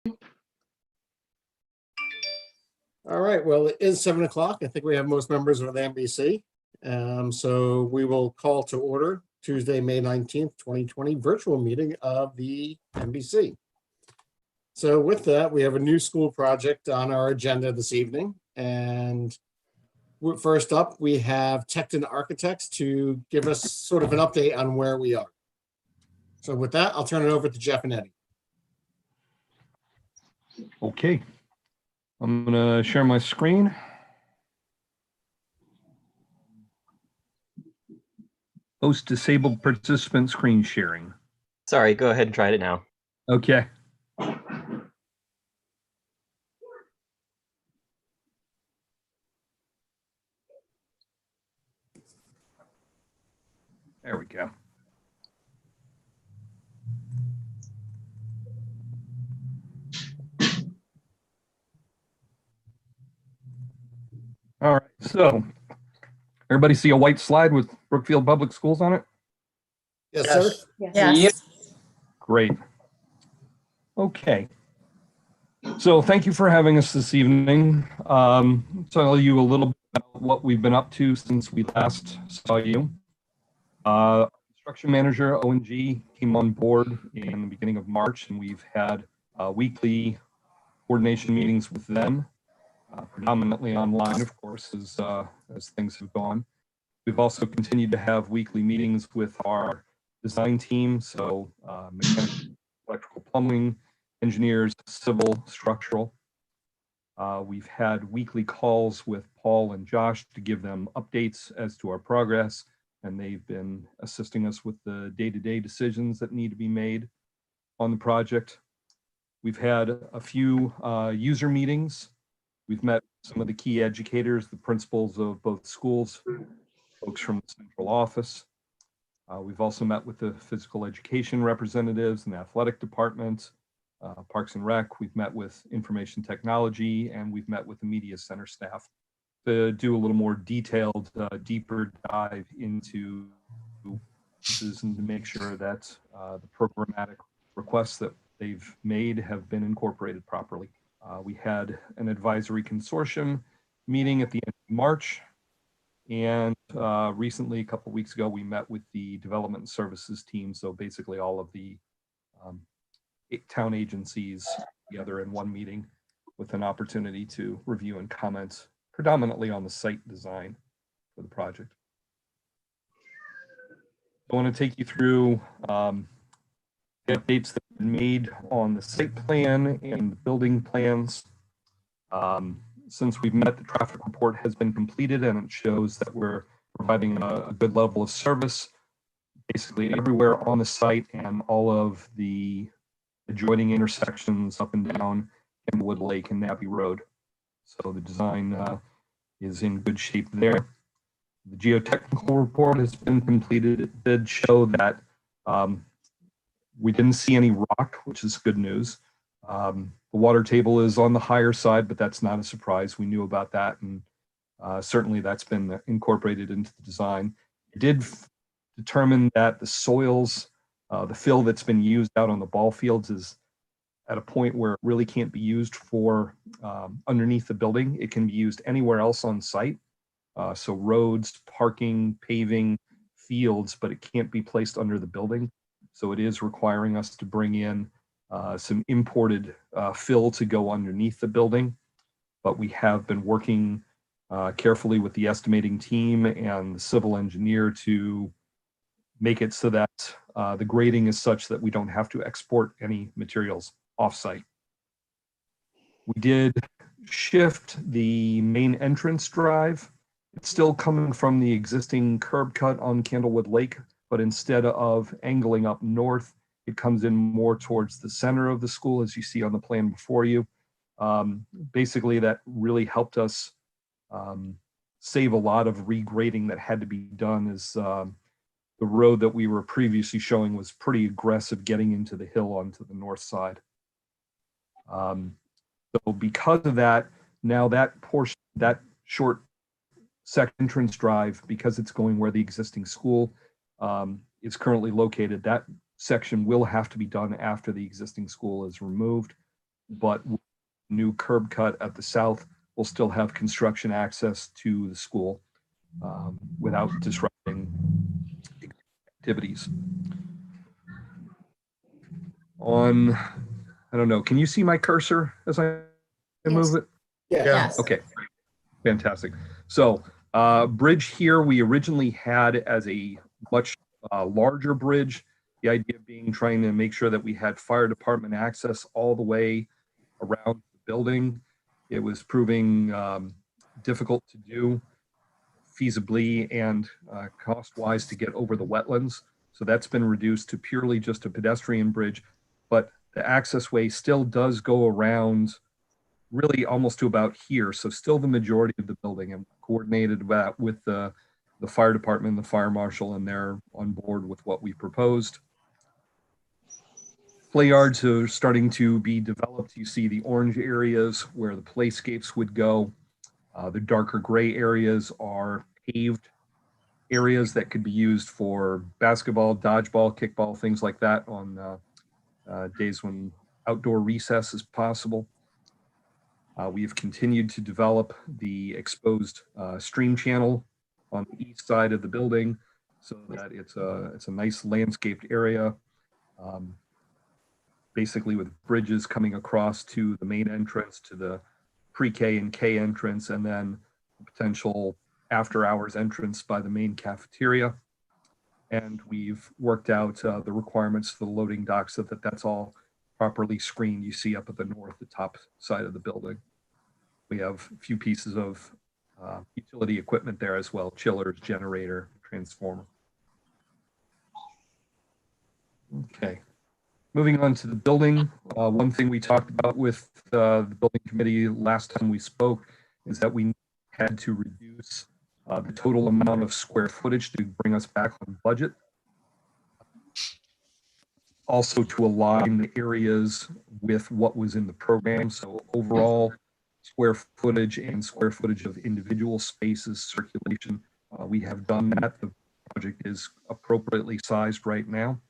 All right, well, it is 7 o'clock. I think we have most members of the NBC. So we will call to order Tuesday, May 19th, 2020 virtual meeting of the NBC. So with that, we have a new school project on our agenda this evening. And first up, we have Tecton Architects to give us sort of an update on where we are. So with that, I'll turn it over to Jeff and Eddie. Okay, I'm going to share my screen. Host disabled participant screen sharing. Sorry, go ahead and try it now. Okay. There we go. All right, so everybody see a white slide with Brookfield Public Schools on it? Yes, sir. Yes. Great. Okay. So thank you for having us this evening. Tell you a little bit about what we've been up to since we last saw you. Construction manager, O&G, came on board in the beginning of March, and we've had weekly coordination meetings with them, predominantly online, of course, as things have gone. We've also continued to have weekly meetings with our design team, so mechanical, electrical, plumbing, engineers, civil, structural. We've had weekly calls with Paul and Josh to give them updates as to our progress, and they've been assisting us with the day-to-day decisions that need to be made on the project. We've had a few user meetings. We've met some of the key educators, the principals of both schools, folks from the central office. We've also met with the physical education representatives and the athletic department, Parks and Rec. We've met with information technology, and we've met with the media center staff to do a little more detailed, deeper dive into this and to make sure that the programmatic requests that they've made have been incorporated properly. We had an advisory consortium meeting at the end of March, and recently, a couple of weeks ago, we met with the development services team. So basically all of the town agencies together in one meeting with an opportunity to review and comment predominantly on the site design for the project. I want to take you through the updates that have been made on the site plan and the building plans. Since we've met, the traffic report has been completed, and it shows that we're providing a good level of service basically everywhere on the site and all of the adjoining intersections up and down Kenwood Lake and Nabby Road. So the design is in good shape there. The geotechnical report has been completed. It did show that we didn't see any rock, which is good news. The water table is on the higher side, but that's not a surprise. We knew about that, and certainly that's been incorporated into the design. It did determine that the soils, the fill that's been used out on the ball fields is at a point where it really can't be used for underneath the building. It can be used anywhere else on site. So roads, parking, paving, fields, but it can't be placed under the building. So it is requiring us to bring in some imported fill to go underneath the building. But we have been working carefully with the estimating team and the civil engineer to make it so that the grading is such that we don't have to export any materials offsite. We did shift the main entrance drive. It's still coming from the existing curb cut on Candlewood Lake, but instead of angling up north, it comes in more towards the center of the school, as you see on the plan before you. Basically, that really helped us save a lot of regrading that had to be done, as the road that we were previously showing was pretty aggressive getting into the hill onto the north side. So because of that, now that portion, that short second entrance drive, because it's going where the existing school is currently located, that section will have to be done after the existing school is removed. but new curb cut at the south will still have construction access to the school without disrupting activities. On, I don't know, can you see my cursor as I move it? Yeah. Yes. Okay, fantastic. So bridge here, we originally had as a much larger bridge. The idea being trying to make sure that we had fire department access all the way around the building. It was proving difficult to do feasibly and cost-wise to get over the wetlands. So that's been reduced to purely just a pedestrian bridge, but the access way still does go around really almost to about here. So still the majority of the building, and coordinated that with the fire department, the fire marshal, and they're on board with what we proposed. Play yards are starting to be developed. You see the orange areas where the playscapes would go. The darker gray areas are paved areas that could be used for basketball, dodgeball, kickball, things like that on days when outdoor recess is possible. We have continued to develop the exposed stream channel on the east side of the building so that it's a nice landscaped area, basically with bridges coming across to the main entrance, to the pre-K and K entrance, and then potential after-hours entrance by the main cafeteria. And we've worked out the requirements for the loading dock so that that's all properly screened. You see up at the north, the top side of the building. We have a few pieces of utility equipment there as well: chillers, generator, transformer. Okay, moving on to the building. One thing we talked about with the building committee last time we spoke is that we had to reduce the total amount of square footage to bring us back on budget. Also to align the areas with what was in the program. So overall square footage and square footage of individual spaces, circulation, we have done that. The project is appropriately sized right now.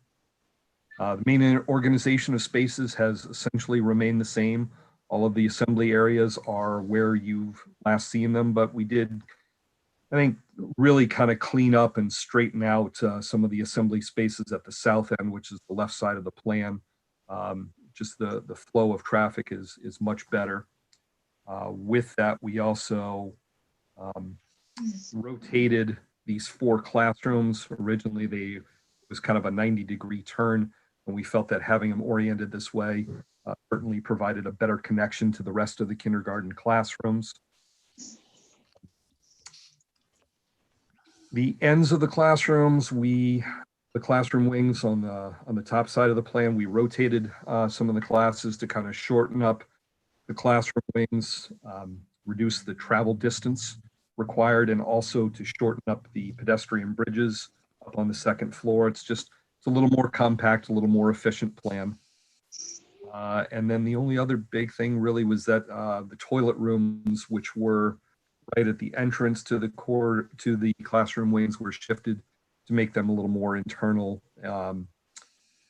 The main organization of spaces has essentially remained the same. All of the assembly areas are where you've last seen them, but we did, I think, really kind of clean up and straighten out some of the assembly spaces at the south end, which is the left side of the plan. Just the flow of traffic is much better. With that, we also rotated these 4 classrooms. Originally, it was kind of a 90-degree turn, and we felt that having them oriented this way certainly provided a better connection to the rest of the kindergarten classrooms. The ends of the classrooms, the classroom wings on the top side of the plan, we rotated some of the classes to kind of shorten up the classroom wings, reduce the travel distance required, and also to shorten up the pedestrian bridges up on the second floor. It's a little more compact, a little more efficient plan. And then the only other big thing really was that the toilet rooms, which were right at the entrance to the classroom wings, were shifted to make them a little more internal,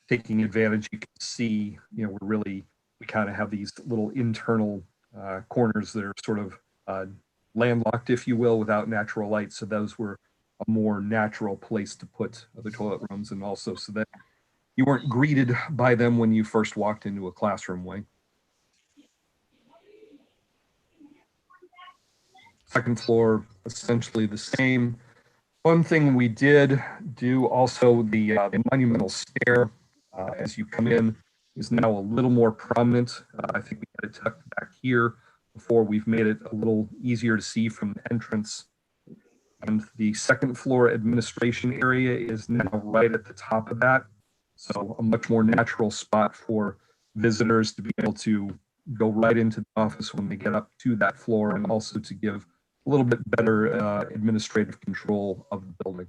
taking advantage. You can see, we kind of have these little internal corners that are sort of landlocked, if you will, without natural light. So those were a more natural place to put the toilet rooms, and also so that you weren't greeted by them when you first walked into a classroom wing. Second floor, essentially the same. One thing we did do also, the monumental stair as you come in is now a little more prominent. I think we had it tucked back here before. We've made it a little easier to see from the entrance. And the second floor administration area is now right at the top of that. So a much more natural spot for visitors to be able to go right into the office when they get up to that floor, and also to give a little bit better administrative control of the building.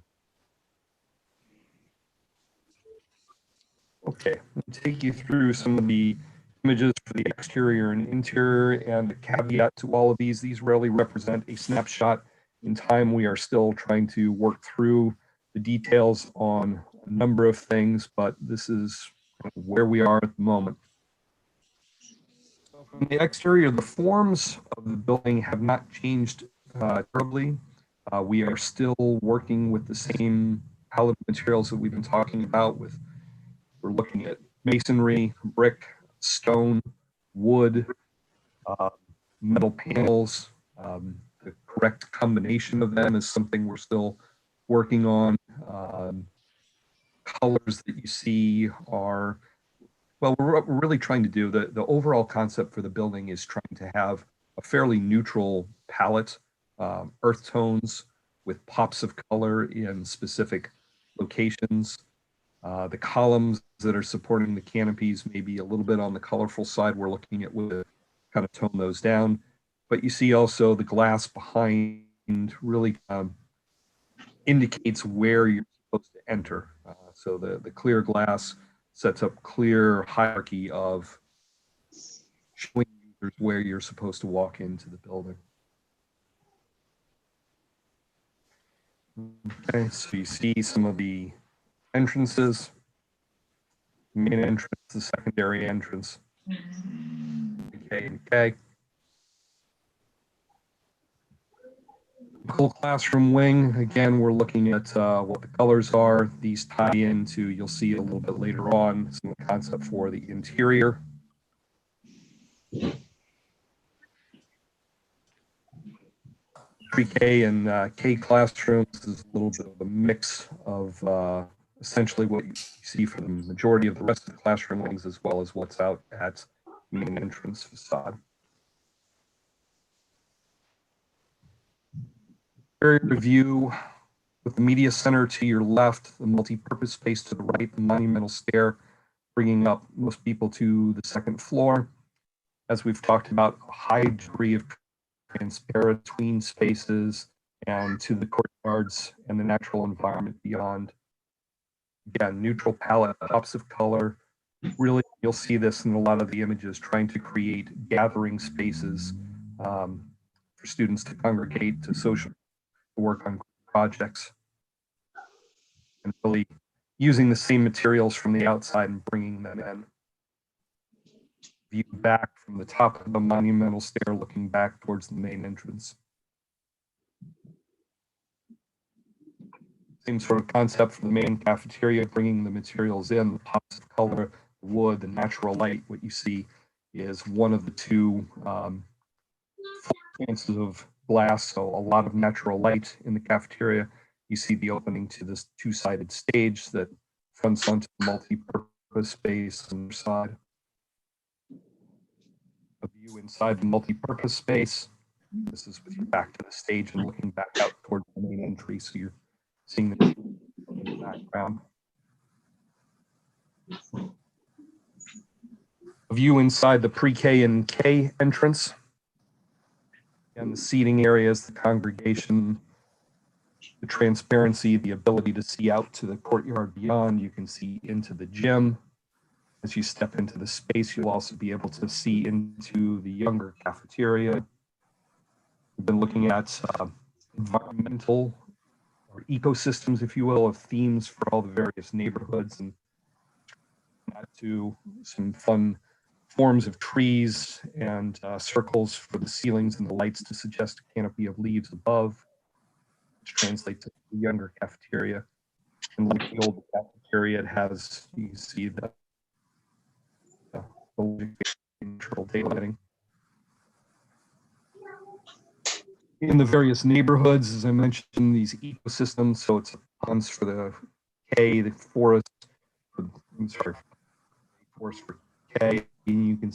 Okay, I'll take you through some of the images for the exterior and interior, and a caveat to all of these rarely represent a snapshot in time. We are still trying to work through the details on a number of things, but this is where we are at the moment. So On the exterior, the forms of the building have not changed terribly. We are still working with the same palette of materials that we've been talking about. We're looking at masonry, brick, stone, wood, uh, metal panels. The correct combination of them is something we're still working on. Colors that you see are, well, we're really trying to do, the overall concept for the building is trying to have a fairly neutral palette, earth tones with pops of color in specific locations. The columns that are supporting the canopies may be a little bit on the colorful side. We're looking at with kind of tone those down. But you see also the glass behind really indicates where you're supposed to enter. So the clear glass sets up clear hierarchy of showing users where you're supposed to walk into the building. Okay, so you see some of the entrances, main entrance, the secondary entrance, K and K. Full classroom wing, again, we're looking at what the colors are. These tie into, you'll see a little bit later on, some concept for the interior. Pre-K and K classrooms is a little bit of a mix of essentially what you see for the majority of the rest of the classroom wings, as well as what's out at main entrance facade. Area review with the media center to your left, the multi-purpose space to the right, the monumental stair, bringing up most people to the second floor. As we've talked about, a high degree of transparency between spaces and to the courtyards and the natural environment beyond. Again, neutral palette, pops of color. Really, you'll see this in a lot of the images, trying to create gathering spaces for students to congregate, to social, to work on projects, and really using the same materials from the outside and bringing them in. View back from the top of the monumental stair, looking back towards the main entrance. Same sort of concept for the main cafeteria, bringing the materials in, the pops of color, the wood, the natural light. What you see is one of the two expanses of glass, so a lot of natural light in the cafeteria. You see the opening to this two-sided stage that fronts onto the multi-purpose space on the side. A view inside the multi-purpose space. This is with your back to the stage and looking back out towards the main entry, so you're seeing the in the background. A view inside the pre-K and K entrance. And the seating areas, the congregation, the transparency, the ability to see out to the courtyard beyond. You can see into the gym. As you step into the space, you'll also be able to see into the younger cafeteria. We've been looking at environmental or ecosystems, if you will, of themes for all the various neighborhoods, and add to some fun forms of trees and circles for the ceilings and the lights to suggest a canopy of leaves above, which translates to the younger cafeteria. And like the old cafeteria, it has, you can see the natural daylighting. In the various neighborhoods, as I mentioned, these ecosystems, so it's ponds for the K, the forest, I'm sorry, forest for K, and you can,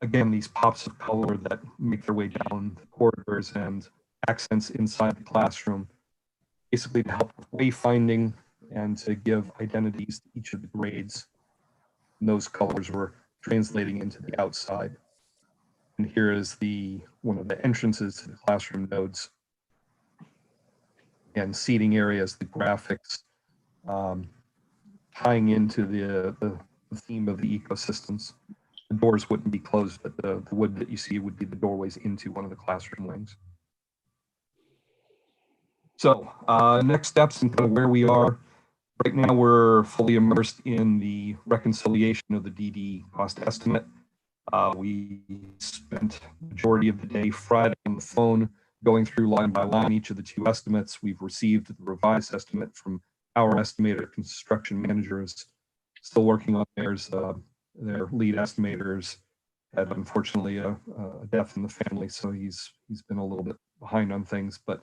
again, these pops of color that make their way down the corridors and accents inside the classroom, basically to help with wayfinding and to give identities to each of the grades. And those colors were translating into the outside. And here is one of the entrances to the classroom nodes. And seating areas, the graphics, tying into the theme of the ecosystems. The doors wouldn't be closed, but the wood that you see would be the doorways into one of the classroom wings. So next steps and kind of where we are. Right now, we're fully immersed in the reconciliation of the DD cost estimate. We spent the majority of the day Friday on the phone going through line by line each of the two estimates. We've received the revised estimate from our estimator. Construction managers still working on theirs. Their lead estimators had unfortunately a death in the family, so he's been a little bit behind on things. But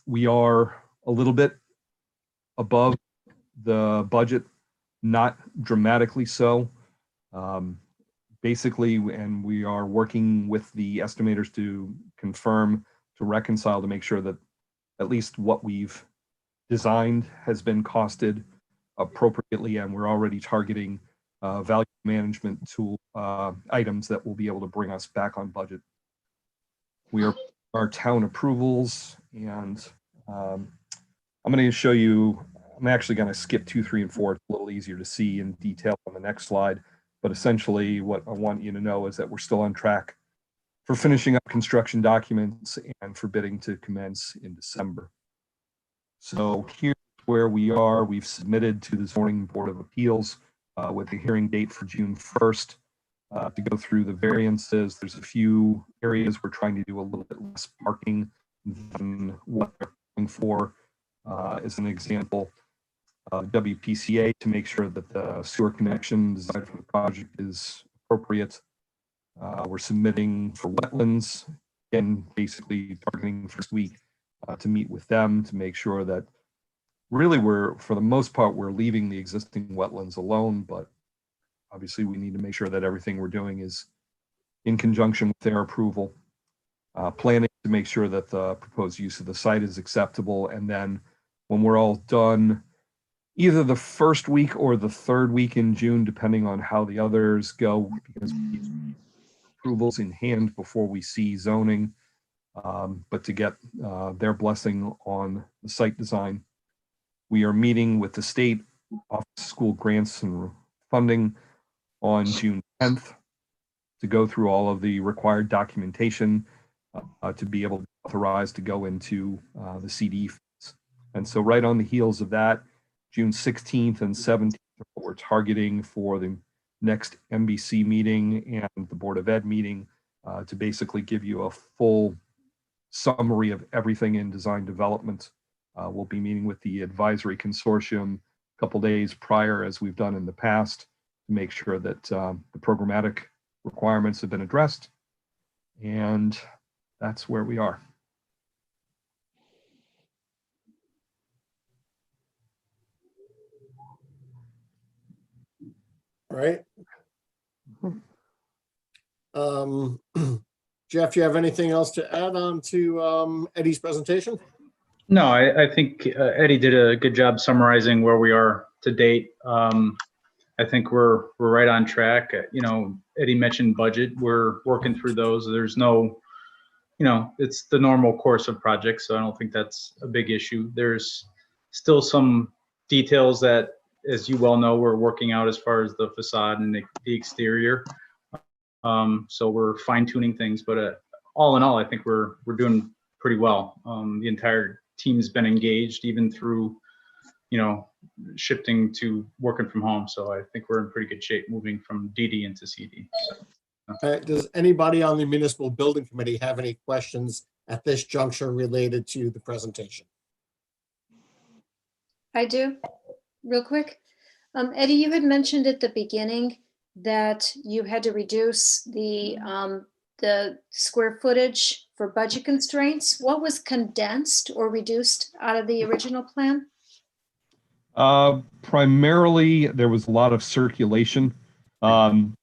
we are a little bit above the budget, not dramatically so. Basically, and we are working with the estimators to confirm, to reconcile, to make sure that at least what we've designed has been costed appropriately, and we're already targeting value management tool items that will be able to bring us back on budget. We are our town approvals, and I'm going to show you. I'm actually going to skip 2, 3, and 4. It's a little easier to see in detail on the next slide. But essentially, what I want you to know is that we're still on track for finishing up construction documents and for bidding to commence in December. So here's where we are. We've submitted to the Zoning Board of Appeals with a hearing date for June 1st to go through the variances. There's a few areas we're trying to do a little bit less parking than what they're looking for, as an example. WPCA to make sure that the sewer connection design for the project is appropriate. We're submitting for wetlands, again, basically targeting first week to meet with them to make sure that really for the most part, we're leaving the existing wetlands alone, but obviously we need to make sure that everything we're doing is in conjunction with their approval. Planning to make sure that the proposed use of the site is acceptable, and then when we're all done, either the first week or the third week in June, depending on how the others go, because we need approvals in hand before we see zoning, but to get their blessing on the site design. We are meeting with the state Office of School Grants and Funding on June 10th to go through all of the required documentation to be able to authorize to go into the CD phase. And so right on the heels of that, June 16th and 17th, we're targeting for the next MBC meeting and the Board of Ed meeting to basically give you a full summary of everything in design development. We'll be meeting with the advisory consortium a couple days prior, as we've done in the past, to make sure that the programmatic requirements have been addressed. And that's where we are. All right. Jeff, you have anything else to add on to Eddie's presentation? No, I think Eddie did a good job summarizing where we are to date. I think we're right on track. You know, Eddie mentioned budget. We're working through those. There's no, you know, it's the normal course of projects, so I don't think that's a big issue. There's still some details that, as you well know, we're working out as far as the facade and the exterior. So we're fine tuning things, but all in all, I think we're doing pretty well. The entire team's been engaged, even through, you know, shifting to working from home. So I think we're in pretty good shape moving from DD into CD. Does anybody on the Municipal Building Committee have any questions at this juncture related to the presentation? I do, real quick. Eddie, you had mentioned at the beginning that you had to reduce the square footage for budget constraints. What was condensed or reduced out of the original plan? Primarily, there was a lot of circulation that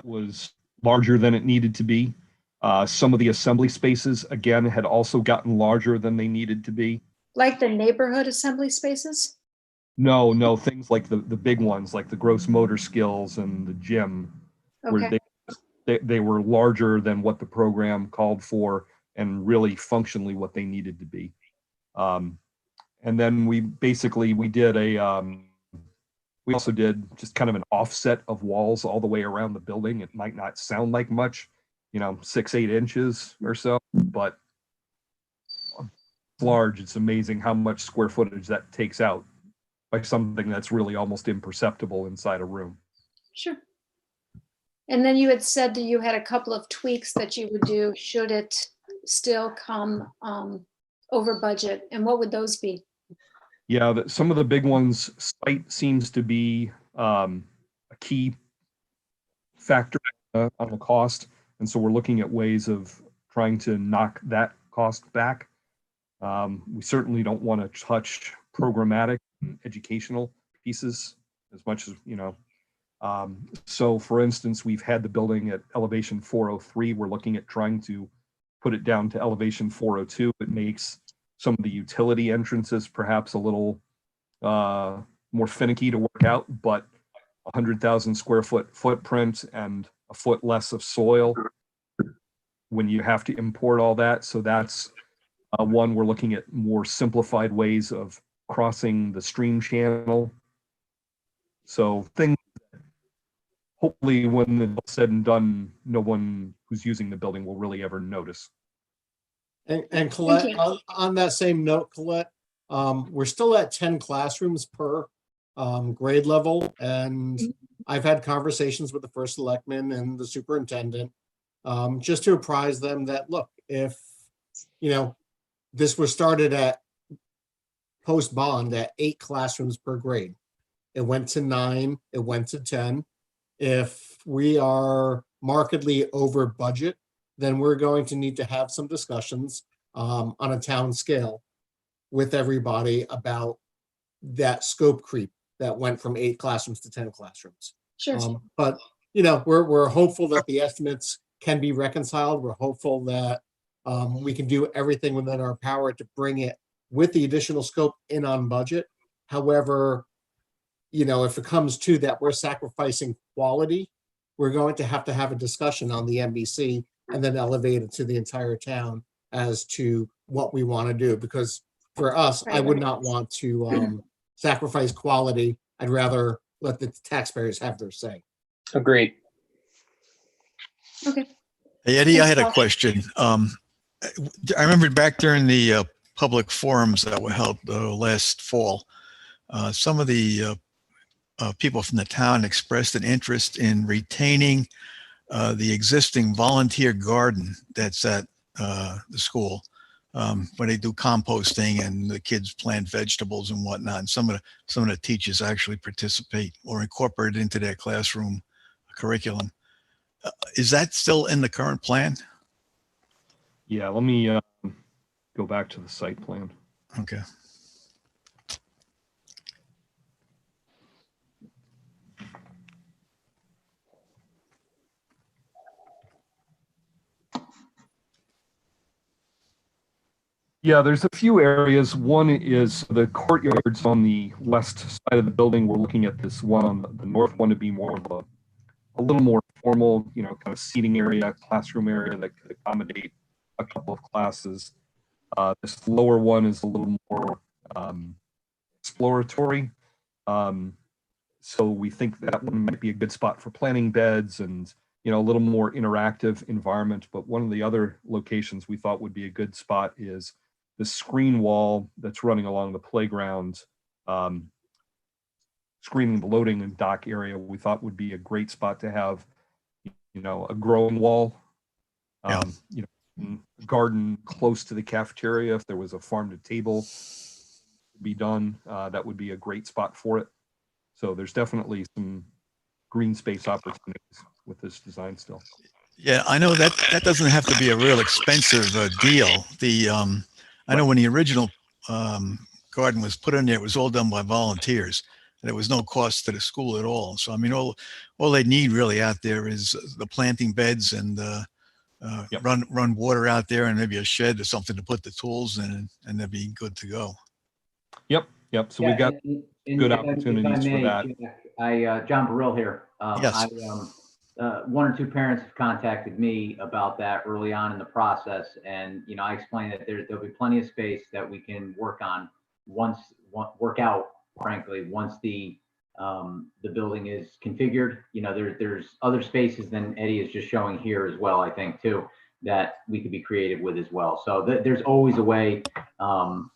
was larger than it needed to be. Some of the assembly spaces, again, had also gotten larger than they needed to be. Like the neighborhood assembly spaces? No, things like the big ones, like the gross motor skills and the gym, where they were larger than what the program called for and really functionally what they needed to be. And then we also did just kind of an offset of walls all the way around the building. It might not sound like much, 6-8 inches or so, but it's large. It's amazing how much square footage that takes out by something that's really almost imperceptible inside a room. Sure. And then you had said that you had a couple of tweaks that you would do should it still come over budget. And what would those be? Yeah, some of the big ones, site seems to be a key factor on the cost. And so we're looking at ways of trying to knock that cost back. We certainly don't want to touch programmatic and educational pieces as much as, so for instance, we've had the building at elevation 403. We're looking at trying to put it down to elevation 402. It makes some of the utility entrances perhaps a little more finicky to work out, but 100,000 square foot footprint and a foot less of soil when you have to import all that. So that's one. We're looking at more simplified ways of crossing the stream channel. So things that hopefully when it's said and done, no one who's using the building will really ever notice. And Colette, you. on that same note, Colette, we're still at 10 classrooms per grade level. And I've had conversations with the first selectman and the superintendent, just to apprise them that, look, if, this was started at post bond at 8 classrooms per grade. It went to 9, it went to 10. If we are markedly over budget, then we're going to need to have some discussions on a town scale with everybody about that scope creep that went from 8 classrooms to 10 classrooms. Sure. But we're hopeful that the estimates can be reconciled. We're hopeful that we can do everything within our power to bring it with the additional scope in on budget. However, if it comes to that, we're sacrificing quality, we're going to have a discussion on the MBC and then elevate it to the entire town as to what we want to do. Because for us, I would not want to sacrifice quality. I'd rather let the taxpayers have their say. Agreed. Okay. Hey, Eddie, I Thanks, had a Paul. question. I remember back during the public forums that were held last fall, some of the people from the town expressed an interest in retaining the existing volunteer garden that's at the school, where they do composting and the kids plant vegetables and whatnot. And some of the teachers actually participate or incorporate it into their classroom curriculum. Is that still in the current plan? Yeah, let me go back to the site plan. Okay. Yeah, there's a few areas. One is the courtyards on the west side of the building. We're looking at this one on the north one to be more of a little more formal, kind of seating area, classroom area that could accommodate a couple of classes. This lower one is a little more exploratory. So we think that one might be a good spot for planting beds and, a little more interactive environment. But one of the other locations we thought would be a good spot is the screen wall that's running along the playground, screening the loading and dock area. We thought would be a great spot to have, a growing wall, garden close to the cafeteria. If there was a farm to table to be done, that would be a great spot for it. So there's definitely some green space opportunities with this design still. Yeah, I know that doesn't have to be a real expensive deal. I know when the original garden was put in there, it was all done by volunteers. There was no cost to the school at all. So, I mean, all they need really out there is the planting beds and run water out there and maybe a shed or something to put the tools in, and they'll be good to go. Yep. So we've got good opportunities for that. John Burrell here. Yes. One or two parents have contacted me about that early on in the process, and I explained that there'll be plenty of space that we can work out, frankly, once the building is configured. There's other spaces than Eddie is just showing here as well, I think, too, that we could be creative with as well. So there's always a way to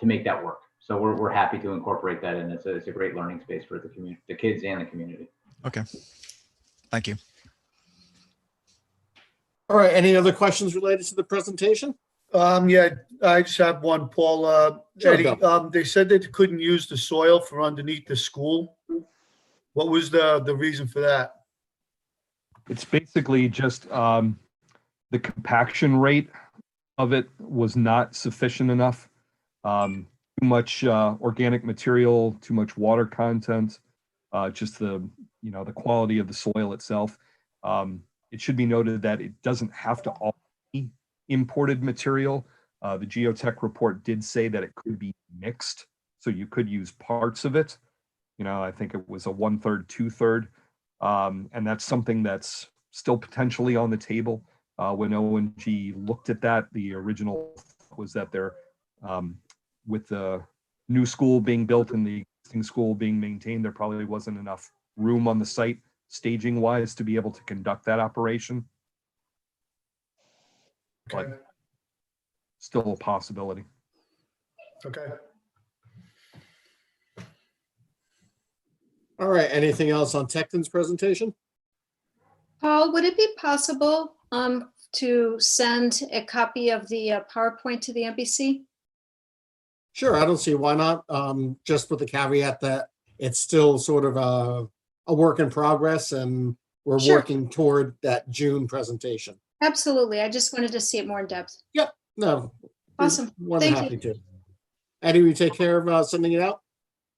make that work. So we're happy to incorporate that in. It's a great learning space for the community, the kids and the community. Okay. Thank you. All right, any other questions related to the presentation? Yeah, I just have one, Paul. Sure, Eddie, Bill. they said they couldn't use the soil for underneath the school. What was the reason for that? It's basically just the compaction rate of it was not sufficient enough. Too much organic material, too much water content, just the quality of the soil itself. It should be noted that it doesn't have to all be imported material. The geotech report did say that it could be mixed, so you could use parts of it. I think it was a 1/3, 2/3, and that's something that's still potentially on the table. When ONG looked at that, the original was that they're with the new school being built and the existing school being maintained, there probably wasn't enough room on the site staging wise to be able to conduct that operation. Okay. But still a possibility. Okay. All right, anything else on Tecton's presentation? Paul, would it be possible to send a copy of the PowerPoint to the NBC? Sure, I don't see why not. Just with the caveat that it's still sort of a work in progress and we're Sure. working toward that June presentation. Absolutely. I just wanted to see it more in depth. No. Awesome. More than Thank happy you. to. Eddie, will you take care of sending it out?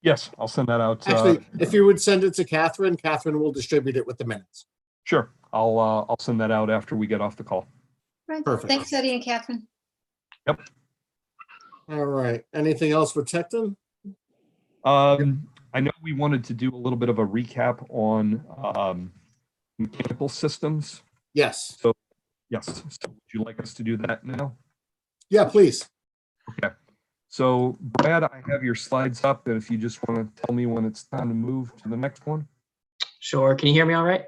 Yes, I'll send that out. Actually, if you would send it to Catherine, Catherine will distribute it with the minutes. Sure, I'll send that out after we get off the call. Right. Perfect. Thanks, Eddie and Catherine. All right, anything else for Tecton? I know we wanted to do a little bit of a recap on mechanical systems. Yes. Yes, so would you like us to do that now? Yeah, please. Okay. So Brad, I have your slides up, and if you just want to tell me when it's time to move to the next one. Sure. Can you hear me all right?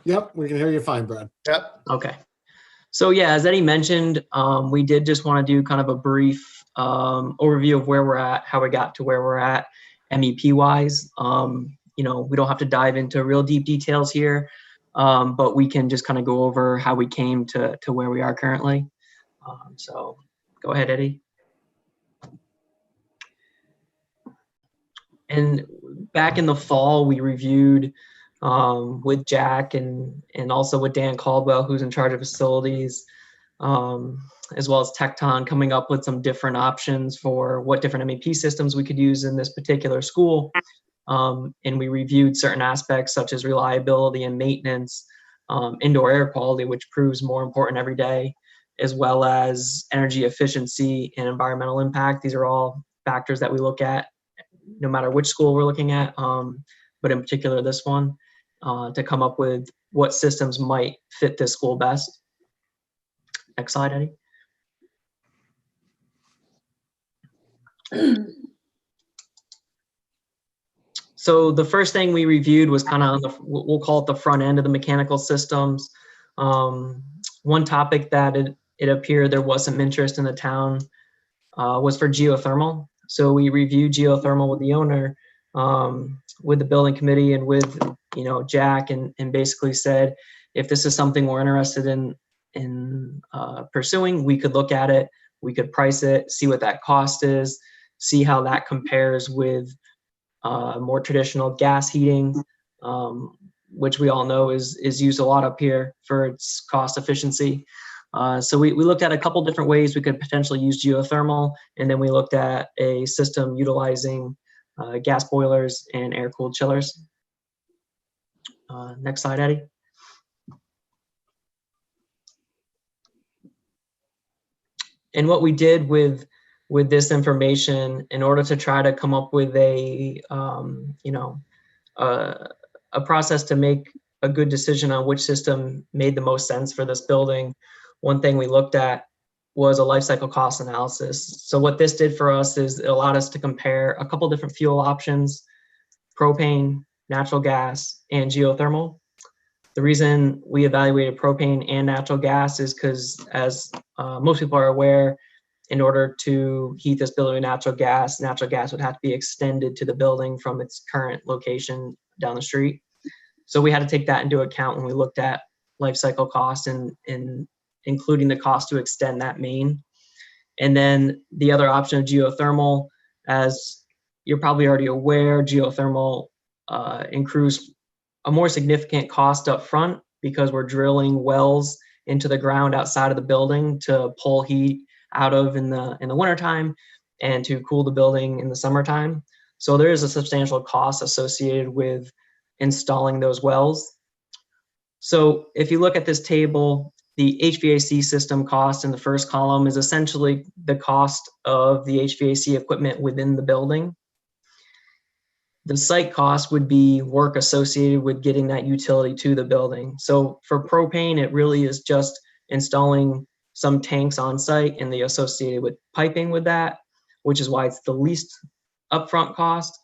Yep, we can hear you fine, Brad. Yep. Okay. So yeah, as Eddie mentioned, we did just want to do kind of a brief overview of where we're at, how we got to where we're at, MEP wise. We don't have to dive into real deep details here, but we can just kind of go over how we came to where we are currently. So go ahead, Eddie. And back in the fall, we reviewed with Jack and also with Dan Caldwell, who's in charge of facilities, as well as Tecton, coming up with some different options for what different MEP systems we could use in this particular school. And we reviewed certain aspects such as reliability and maintenance, indoor air quality, which proves more important every day, as well as energy efficiency and environmental impact. These are all factors that we look at no matter which school we're looking at, but in particular this one, to come up with what systems might fit this school best. Next slide, Eddie. So the first thing we reviewed was kind of on the, we'll call it the front end of the mechanical systems. One topic that it appeared there was some interest in the town was for geothermal. So we reviewed geothermal with the owner, with the building committee and with, Jack, and basically said, if this is something we're interested in pursuing, we could look at it, we could price it, see what that cost is, see how that compares with more traditional gas heating, which we all know is used a lot up here for its cost efficiency. So we looked at a couple different ways we could potentially use geothermal, and then we looked at a system utilizing gas boilers and air-cooled chillers. Next slide, Eddie. And what we did with this information, in order to try to come up with a process to make a good decision on which system made the most sense for this building, one thing we looked at was a life cycle cost analysis. So what this did for us is it allowed us to compare a couple different fuel options: propane, natural gas, and geothermal. The reason we evaluated propane and natural gas is because, as most people are aware, in order to heat this building with natural gas would have to be extended to the building from its current location down the street. So we had to take that into account when we looked at life cycle cost and including the cost to extend that main. And then the other option of geothermal, as you're probably already aware, geothermal incurs a more significant cost up front because we're drilling wells into the ground outside of the building to pull heat out of in the wintertime and to cool the building in the summertime. So there is a substantial cost associated with installing those wells. So if you look at this table, the HVAC system cost in the first column is essentially the cost of the HVAC equipment within the building. The site cost would be work associated with getting that utility to the building. So for propane, it really is just installing some tanks on site and the associated with piping with that, which is why it's the least upfront cost.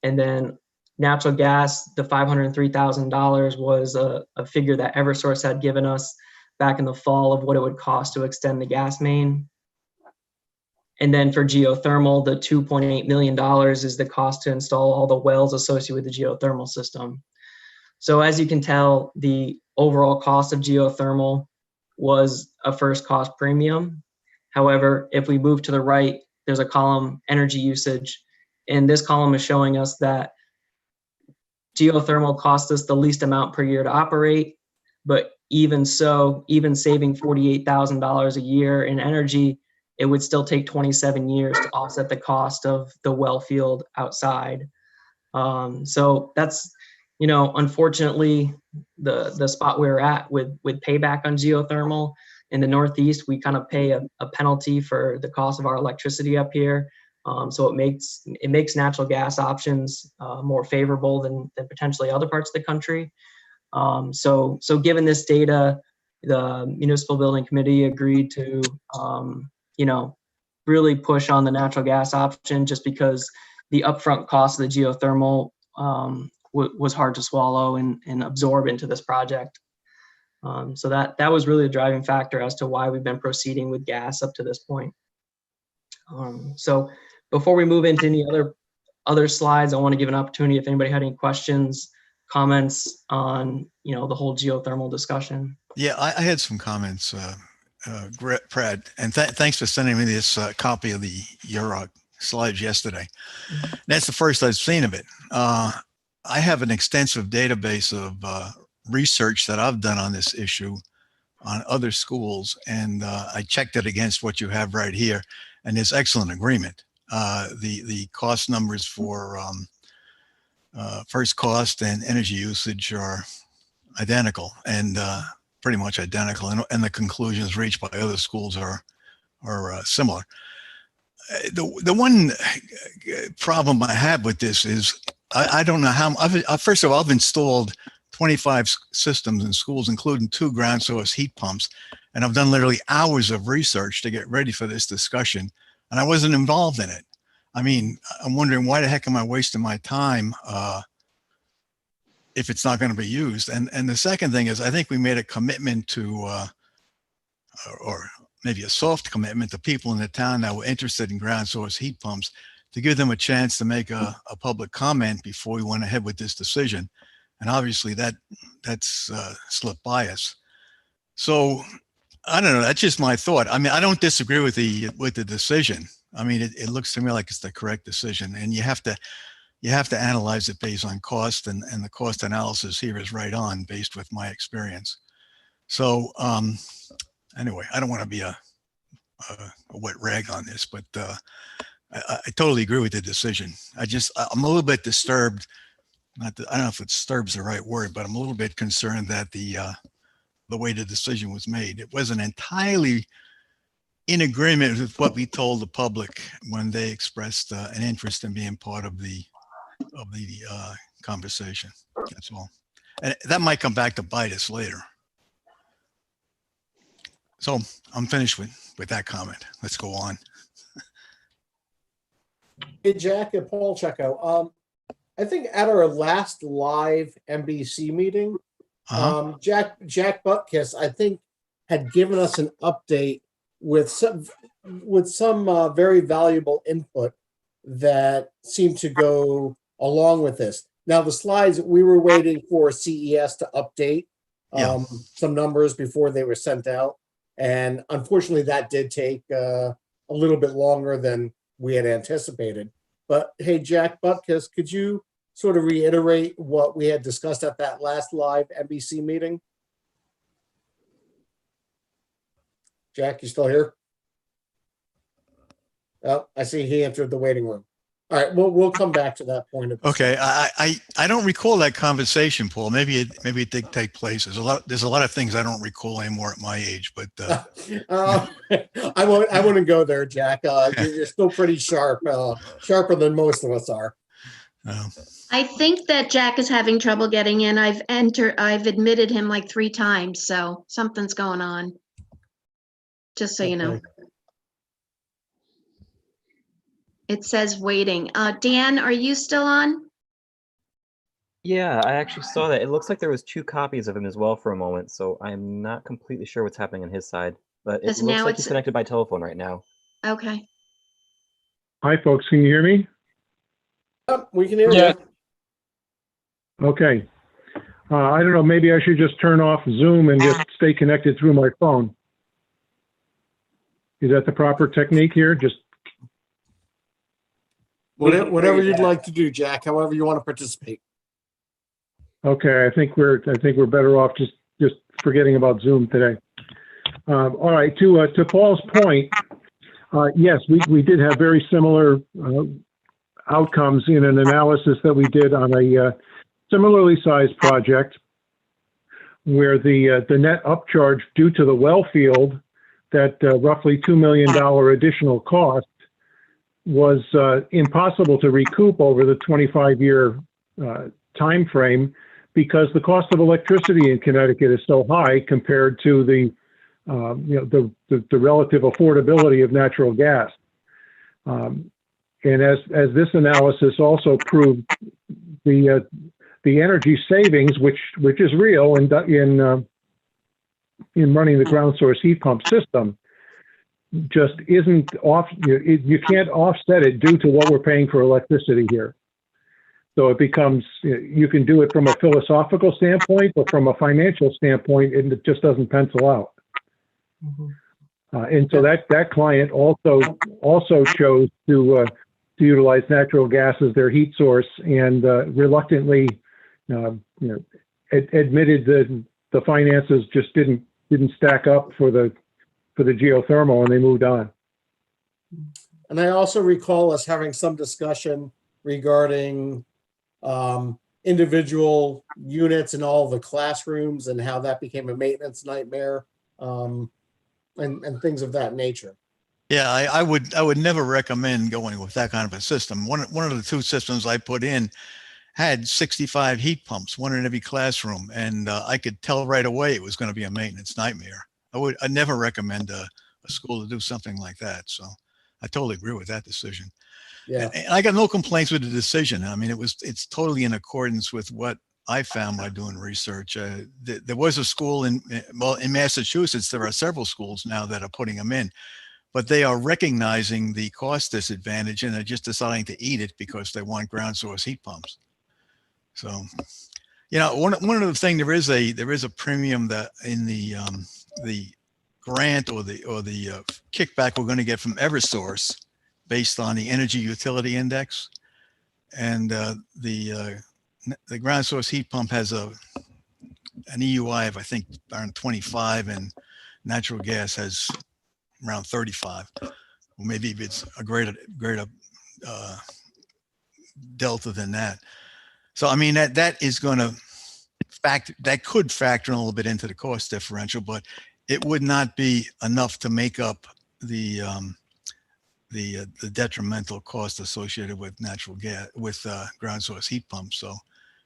And then natural gas, the $503,000 was a figure that Eversource had given us back in the fall of what it would cost to extend the gas main. And then for geothermal, the $2.8 million is the cost to install all the wells associated with the geothermal system. So as you can tell, the overall cost of geothermal was a first cost premium. However, if we move to the right, there's a column, energy usage. And this column is showing us that geothermal costs us the least amount per year to operate, but even so, even saving $48,000 a year in energy, it would still take 27 years to offset the cost of the well field outside. So that's, unfortunately, the spot we're at with payback on geothermal. In the Northeast, we kind of pay a penalty for the cost of our electricity up here. So it makes natural gas options more favorable than potentially other parts of the country. So given this data, the Municipal Building Committee agreed to, really push on the natural gas option just because the upfront cost of the geothermal was hard to swallow and absorb into this project. So that was really a driving factor as to why we've been proceeding with gas up to this point. So before we move into any other slides, I want to give an opportunity if anybody had any questions, comments on the whole geothermal discussion. Yeah, I had some comments, Brad, and thanks for sending me this copy of your slides yesterday. That's the first I've seen of it. I have an extensive database of research that I've done on this issue on other schools, and I checked it against what you have right here, and there's excellent agreement. The cost numbers for first cost and energy usage are identical and pretty much identical, and the conclusions reached by other schools are similar. The one problem I have with this is I don't know how. First of all, I've installed 25 systems in schools, including 2 ground source heat pumps, and I've done literally hours of research to get ready for this discussion, and I wasn't involved in it. I mean, I'm wondering why the heck am I wasting my time if it's not going to be used? And the second thing is, I think we made a commitment to, or maybe a soft commitment to people in the town that were interested in ground source heat pumps to give them a chance to make a public comment before we went ahead with this decision. And obviously that's slipped by us. So I don't know. That's just my thought. I mean, I don't disagree with the decision. I mean, it looks to me like it's the correct decision, and you have to analyze it based on cost, and the cost analysis here is right on based with my experience. So anyway, I don't want to be a wet rag on this, but I totally agree with the decision. I'm a little bit disturbed. I don't know if disturbed is the right word, but I'm a little bit concerned that the way the decision was made, it wasn't entirely in agreement with what we told the public when they expressed an interest in being part of the conversation. That's all. And that might come back to bite us later. So I'm finished with that comment. Let's go on. Hey, Jack and Paul Checo. I think at our last live NBC meeting, Jack Butkus, I think, had given us an update with some very valuable input that seemed to go along with this. Now, the slides, we were waiting for CES to update Yeah. some numbers before they were sent out. And unfortunately, that did take a little bit longer than we had anticipated. But hey, Jack Butkus, could you sort of reiterate what we had discussed at that last live NBC meeting? Jack, you still here? Oh, I see he entered the waiting room. All right, we'll come back to that point. Okay, I don't recall that conversation, Paul. Maybe it did take place. There's a lot of things I don't recall anymore at my age, but I wouldn't go there, Jack. You're still pretty sharp, sharper than most of us are. I think that Jack is having trouble getting in. I've admitted him like 3 times, so something's going on. Just so you know. Okay. It says waiting. Dan, are you still on? Yeah, I actually saw that. It looks like there was 2 copies of him as well for a moment, so I'm not completely sure what's happening on his side. But it Because looks now like it's- he's connected by telephone right now. Okay. Hi, folks. Can you hear me? Oh, we can hear Yeah. you. Okay. I don't know. Maybe I should just turn off Zoom and just stay connected through my phone. Is that the proper technique here? Just Whatever you'd like to do, Jack. However you want to participate. okay. I think we're better off just forgetting about Zoom today. All right. To Paul's point, yes, we did have very similar outcomes in an analysis that we did on a similarly sized project, where the net upcharge due to the well field, that roughly $2 million additional cost, was impossible to recoup over the 25-year time frame, because the cost of electricity in Connecticut is so high compared to the relative affordability of natural gas. And as this analysis also proved, the energy savings, which is real in running the ground source heat pump system, just isn't off. You can't offset it due to what we're paying for electricity here. So it becomes, you can do it from a philosophical standpoint, but from a financial standpoint, it just doesn't pencil out. And so that client also chose to utilize natural gas as their heat source, and reluctantly, admitted that the finances just didn't stack up for the geothermal, and they moved on. And I also recall us having some discussion regarding individual units in all the classrooms and how that became a maintenance nightmare, and things of that nature. yeah, I would never recommend going with that kind of a system. One of the 2 systems I put in had 65 heat pumps, 1 in every classroom, and I could tell right away it was going to be a maintenance nightmare. I'd never recommend a school to do something like that. So I totally agree with that decision. Yeah. And I got no complaints with the decision. I mean, it's totally in accordance with what I found by doing research. There was a school in Massachusetts. There are several schools now that are putting them in, but they are recognizing the cost disadvantage, and they're just deciding to eat it because they want ground source heat pumps. So, one of the things, there is a premium that in the grant or the kickback we're going to get from Eversource based on the energy utility index, and the ground source heat pump has an EUI of, I think, around 25, and natural gas has around 35, or maybe it's a greater delta than that. So I mean, that is going to could factor in a little bit into the cost differential, but it would not be enough to make up the detrimental cost associated with natural gas, with ground source heat pumps. So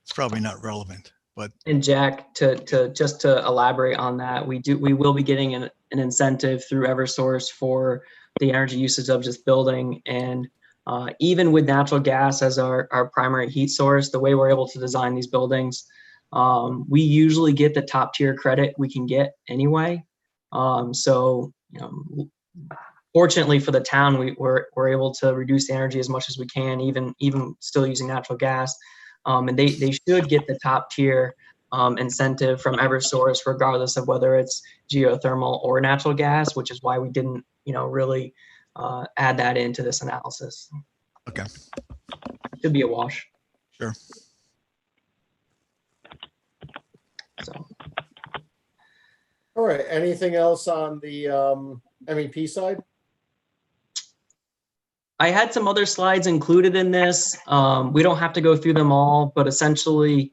it's probably not relevant. But And Jack, to elaborate on that, we will be getting an incentive through Eversource for the energy usage of this building. And even with natural gas as our primary heat source, the way we're able to design these buildings, we usually get the top tier credit we can get anyway. So fortunately for the town, we're able to reduce the energy as much as we can, even still using natural gas. And they should get the top tier incentive from Eversource, regardless of whether it's geothermal or natural gas, which is why we didn't, really add that into this analysis. Okay. Should be a wash. Sure. So. All right, anything else on the MEP side? I had some other slides included in this. We don't have to go through them all, but essentially,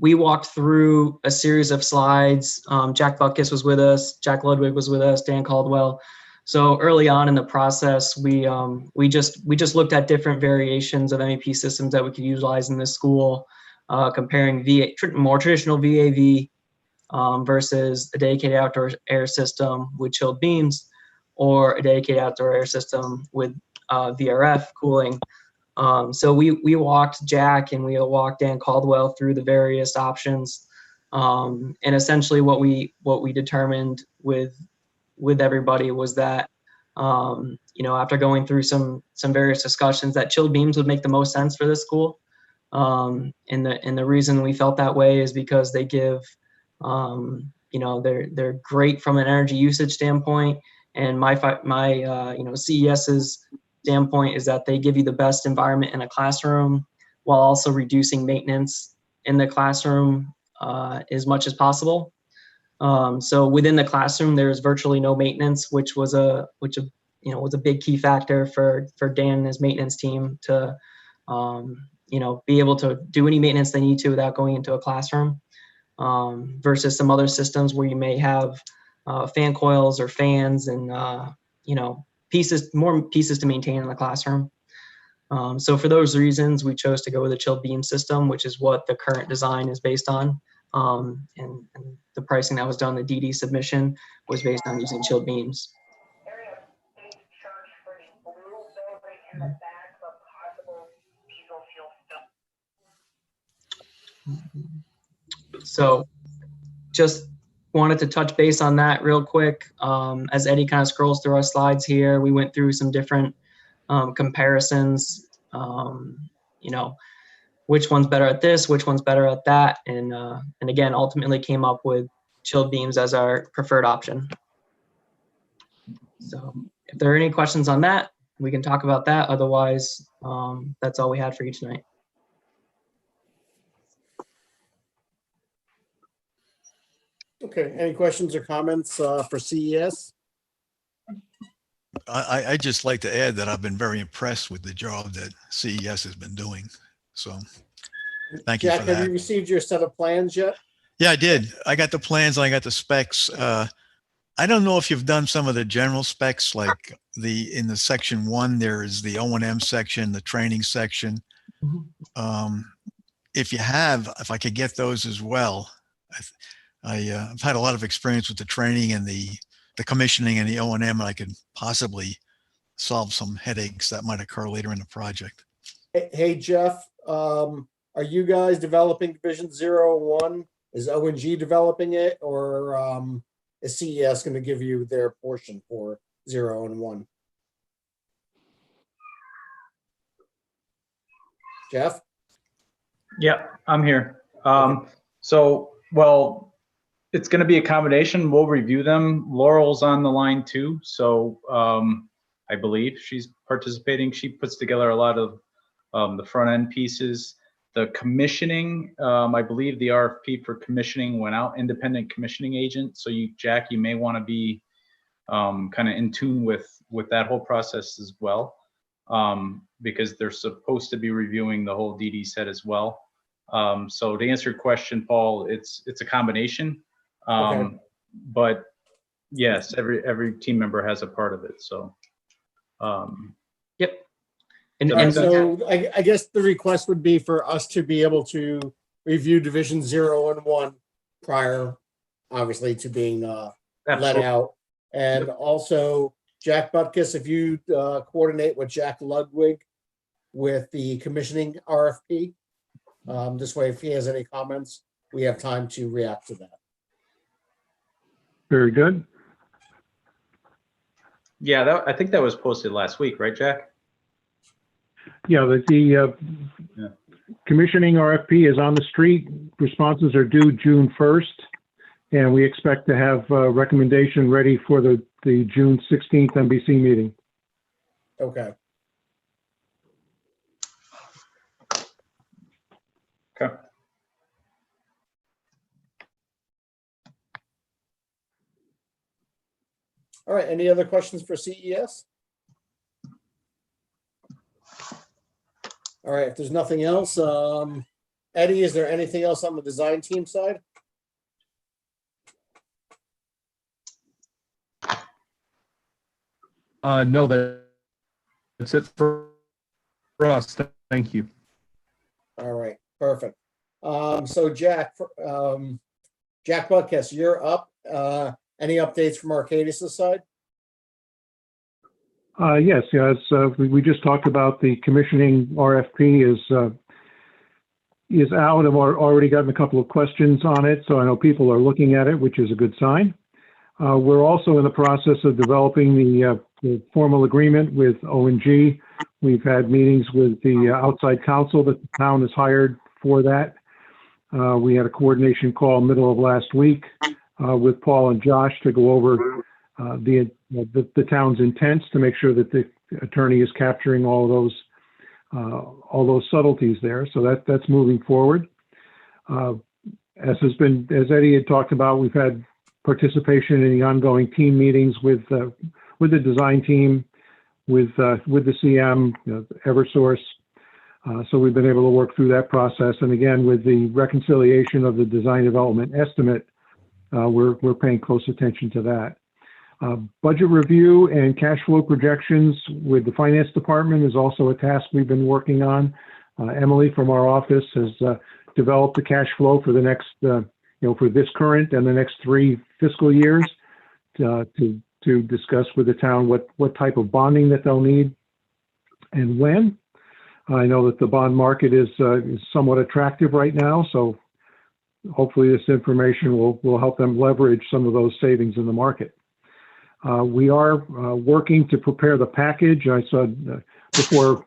we walked through a series of slides. Jack Butkus was with us, Jack Ludwig was with us, Dan Caldwell. So early on in the process, we just looked at different variations of MEP systems that we could utilize in this school, comparing more traditional VAV versus a dedicated outdoor air system with chilled beams, or a dedicated outdoor air system with VRF cooling. So we walked Jack and we walked Dan Caldwell through the various options, and essentially what we determined with everybody was that after going through some various discussions, that chilled beams would make the most sense for this school. And the reason we felt that way is because they give they're great from an energy usage standpoint, and my CES's standpoint is that they give you the best environment in a classroom while also reducing maintenance in the classroom as much as possible. So within the classroom, there's virtually no maintenance, which was a big key factor for Dan and his maintenance team to be able to do any maintenance they need to without going into a classroom, versus some other systems where you may have fan coils or fans and more pieces to maintain in the classroom. So for those reasons, we chose to go with a chilled beam system, which is what the current design is based on. And the pricing that was done, the DD submission, was based on using chilled beams. So just wanted to touch base on that real quick. As Eddie kind of scrolls through our slides here, we went through some different comparisons, which one's better at this, which one's better at that. And again, ultimately came up with chilled beams as our preferred option. So if there are any questions on that, we can talk about that. Otherwise, that's all we had for you tonight. Okay, any questions or comments for CES? I'd just like to add that I've been very impressed with the job that CES has been doing. So thank you Jack, for that. have you received your set of plans yet? Yeah, I did. I got the plans and I got the specs. I don't know if you've done some of the general specs, like in the section 1, there is the O&M section, the training section. If you have, if I could get those as well. I've had a lot of experience with the training and the commissioning and the O&M, and I could possibly solve some headaches that might occur later in the project. Hey, Jeff, are you guys developing Division 0 and 1? Is O&G developing it, or is CES going to give you their portion for 0 and 1? Jeff? Yeah, I'm here. Well, it's going to be a combination. We'll review them. Laurel's on the line too. So I believe she's participating. She puts together a lot of the front end pieces. The commissioning, I believe the RFP for commissioning went out, independent commissioning agent. So Jack, you may want to be kind of in tune with that whole process as well, because they're supposed to be reviewing the whole DD set as well. So to answer your question, Paul, it's a combination. Okay. But yes, every team member has a part of it. So yep. And so I guess the request would be for us to be able to review Division 0 and 1 prior, obviously, to being let out. And also, Jack Butkus, if you coordinate with Jack Ludwig with the commissioning RFP, this way, if he has any comments, we have time to react to that. Very good. Yeah, I think that was posted last week, right, Jack? Yeah, the Yeah. commissioning RFP is on the street. Responses are due June 1st. And we expect to have a recommendation ready for the June 16th NBC meeting. Okay. Okay. All right, any other questions for CES? All right, if there's nothing else, Eddie, is there anything else on the design team side? No, that's it for us. Thank you. All right, perfect. So Jack, Jack Buckes, you're up. Any updates from Arcadis' side? Yes, we just talked about the commissioning RFP is out. I've already gotten a couple of questions on it, so I know people are looking at it, which is a good sign. We're also in the process of developing the formal agreement with ONG. We've had meetings with the outside counsel that the town has hired for that. We had a coordination call middle of last week with Paul and Josh to go over the town's intents to make sure that the attorney is capturing all those subtleties there. So that's moving forward. As Eddie had talked about, we've had participation in the ongoing team meetings with the design team, with the CM, Eversource. So we've been able to work through that process. And again, with the reconciliation of the design development estimate, we're paying close attention to that. Budget review and cash flow projections with the finance department is also a task we've been working on. Emily from our office has developed the cash flow for the next, for this current and the next 3 fiscal years to discuss with the town what type of bonding that they'll need and when. I know that the bond market is somewhat attractive right now, so hopefully this information will help them leverage some of those savings in the market. We are working to prepare the package. I saw before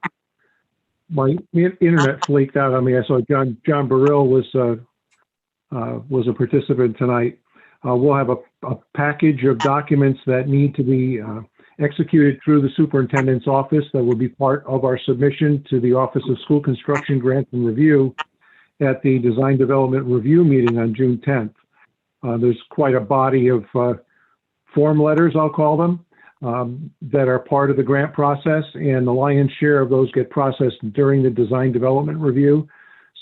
my internet flaked out on me, I saw John Burrill was a participant tonight. We'll have a package of documents that need to be executed through the superintendent's office that will be part of our submission to the Office of School Construction Grants and Review at the Design Development Review meeting on June 10th. There's quite a body of form letters, I'll call them, that are part of the grant process, and the lion's share of those get processed during the Design Development Review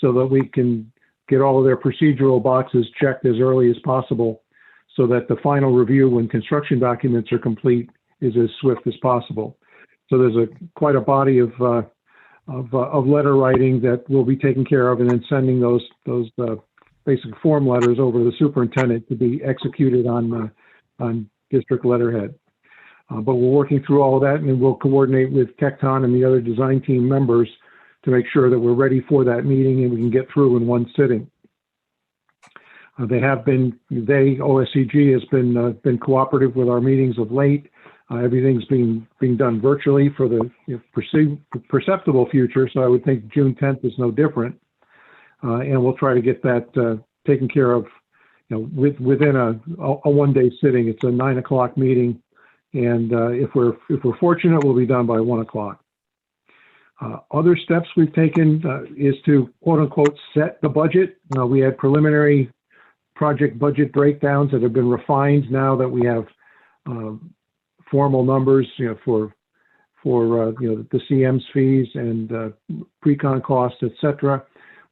so that we can get all of their procedural boxes checked as early as possible so that the final review when construction documents are complete is as swift as possible. So there's quite a body of letter writing that will be taken care of, and then sending those basic form letters over to the superintendent to be executed on district letterhead. But we're working through all of that, and we'll coordinate with Tecton and the other design team members to make sure that we're ready for that meeting and we can get through in one sitting. OSCG has been cooperative with our meetings of late. Everything's being done virtually for the perceptible future, so I would think June 10th is no different. And we'll try to get that taken care of, within a one-day sitting. It's a 9 o'clock meeting, and if we're fortunate, we'll be done by 1 o'clock. Other steps we've taken is to quote unquote set the budget. We had preliminary project budget breakdowns that have been refined now that we have formal numbers, for the CM's fees and pre-con costs, etc.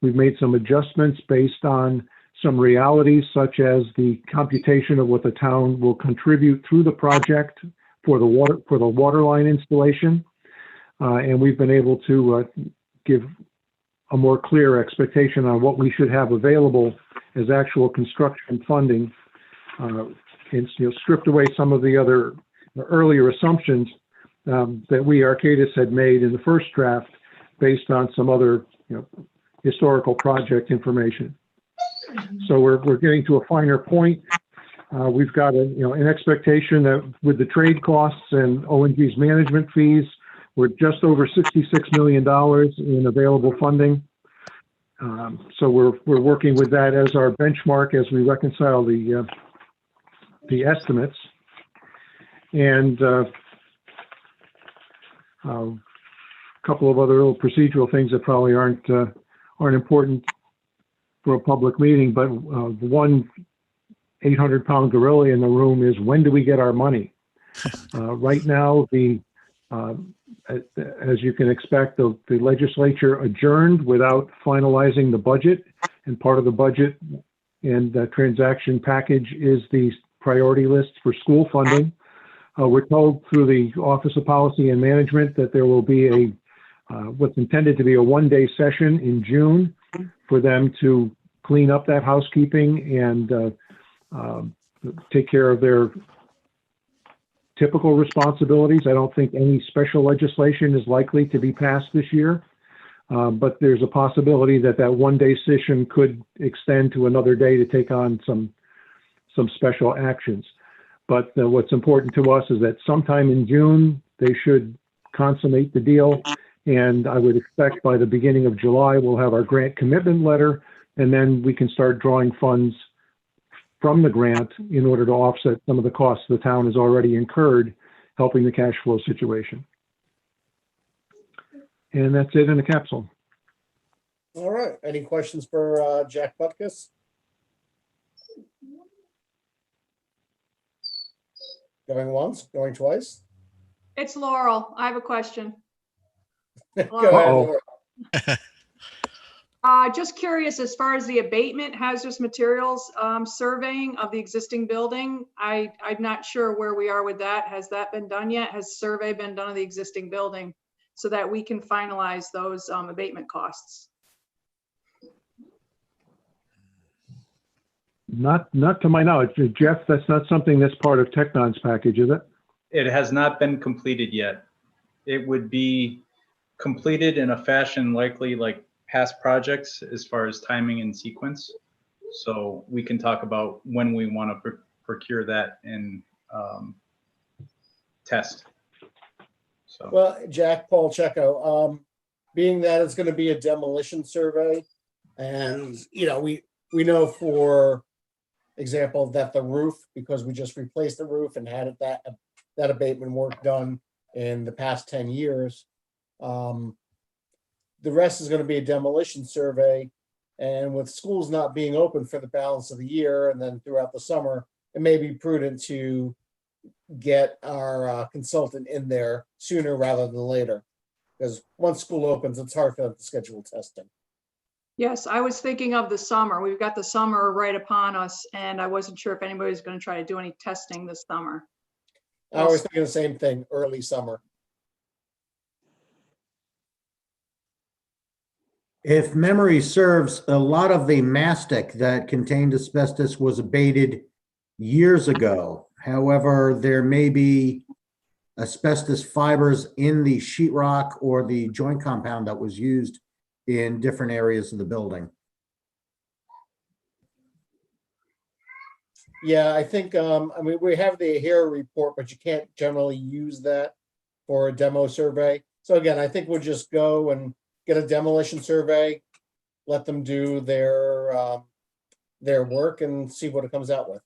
We've made some adjustments based on some realities, such as the computation of what the town will contribute through the project for the water line installation, and we've been able to give a more clear expectation on what we should have available as actual construction funding, and stripped away some of the other earlier assumptions that we, Arcadis, had made in the first draft based on some other historical project information. So we're getting to a finer point. We've got an expectation that with the trade costs and ONG's management fees, We're just over $66 million in available funding. So we're working with that as our benchmark as we reconcile the estimates. And a couple of other little procedural things that probably aren't important for a public meeting, but the one 800-pound gorilla in the room is, when do we get our money? Right now, as you can expect, the legislature adjourned without finalizing the budget, and part of the budget and the transaction package is the priority list for school funding. We're told through the Office of Policy and Management that there will be what's intended to be a one-day session in June for them to clean up that housekeeping and take care of their typical responsibilities. I don't think any special legislation is likely to be passed this year, but there's a possibility that that one-day session could extend to another day to take on some special actions. But what's important to us is that sometime in June, they should consummate the deal. And I would expect by the beginning of July, we'll have our grant commitment letter, and then we can start drawing funds from the grant in order to offset some of the costs the town has already incurred, helping the cash flow situation. And that's it in a capsule. All right. Any questions for Jack Butkus? Going once, going twice? It's Laurel. I have a question. Go ahead, Uh-oh. Laura. Just curious, as far as the abatement hazardous materials surveying of the existing building, I'm not sure where we are with that. Has that been done yet? Has survey been done of the existing building so that we can finalize those abatement costs? Not to my knowledge. Jeff, that's not something that's part of Tecton's package, is it? It has not been completed yet. It would be completed in a fashion likely like past projects as far as timing and sequence. So we can talk about when we want to procure that and test. So. Well, Jack, Paul Checo, being that it's going to be a demolition survey, and we know, for example, that the roof, because we just replaced the roof and had that abatement work done in the past 10 years. The rest is going to be a demolition survey, and with schools not being open for the balance of the year and then throughout the summer, it may be prudent to get our consultant in there sooner rather than later, because once school opens, it's hard for them to schedule testing. Yes, I was thinking of the summer. We've got the summer right upon us, and I wasn't sure if anybody was going to try to do any testing this summer. I was thinking the same thing, early summer. If memory serves, a lot of the mastic that contained asbestos was abated years ago. However, there may be asbestos fibers in the sheetrock or the joint compound that was used in different areas of the building. Yeah, I think, we have the HERA report, but you can't generally use that for a demo survey. So again, I think we'll just go and get a demolition survey, let them do their work and see what it comes out with.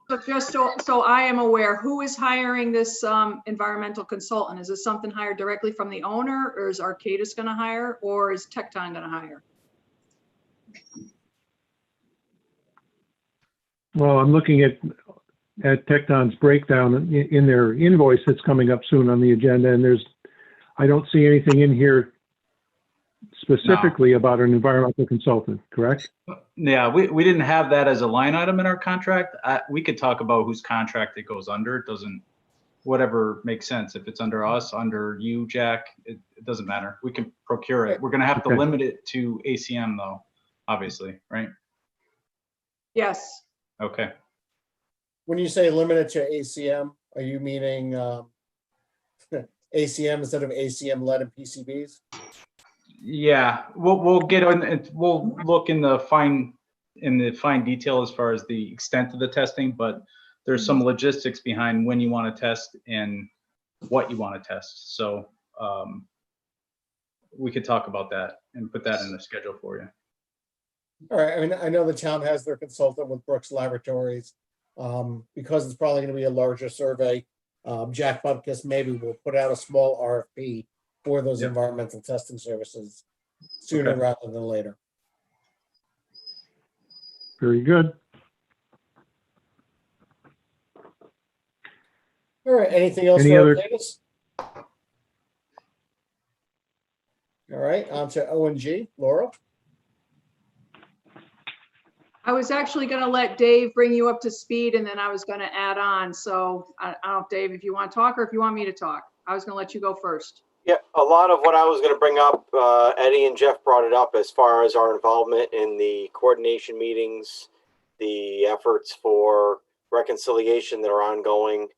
So just so I am aware, who is hiring this environmental consultant? Is this something hired directly from the owner, or is Arcadis going to hire, or is Tecton going to hire? Well, I'm looking at Tecton's breakdown in their invoice that's coming up soon on the agenda, and I don't see anything in here specifically about an environmental consultant, correct? Yeah, we didn't have that as a line item in our contract. We could talk about whose contract it goes under. It doesn't, whatever makes sense. If it's under us, under you, Jack, it doesn't matter. We can procure it. We're going to have to limit it to ACM though, obviously, right? Yes. Okay. When you say limited to ACM, are you meaning ACM instead of ACM lead and PCBs? Yeah, we'll get on and we'll look in the fine detail as far as the extent of the testing, but there's some logistics behind when you want to test and what you want to test. So we could talk about that and put that in the schedule for you. All right, I mean, I know the town has their consultant with Brooks Laboratories. Because it's probably gonna be a larger survey, Jack Bupkis maybe will put out a small RFP for those Yep. environmental testing services sooner Okay. rather than later. Very good. All right, anything else Any for other- updates? All right, on to O&G, Laurel. I was actually going to let Dave bring you up to speed and then I was going to add on. So I don't know, Dave, if you want to talk or if you want me to talk. I was going to let you go first. Yeah, a lot of what I was going to bring up, Eddie and Jeff brought it up as far as our involvement in the coordination meetings, the efforts for reconciliation that are ongoing,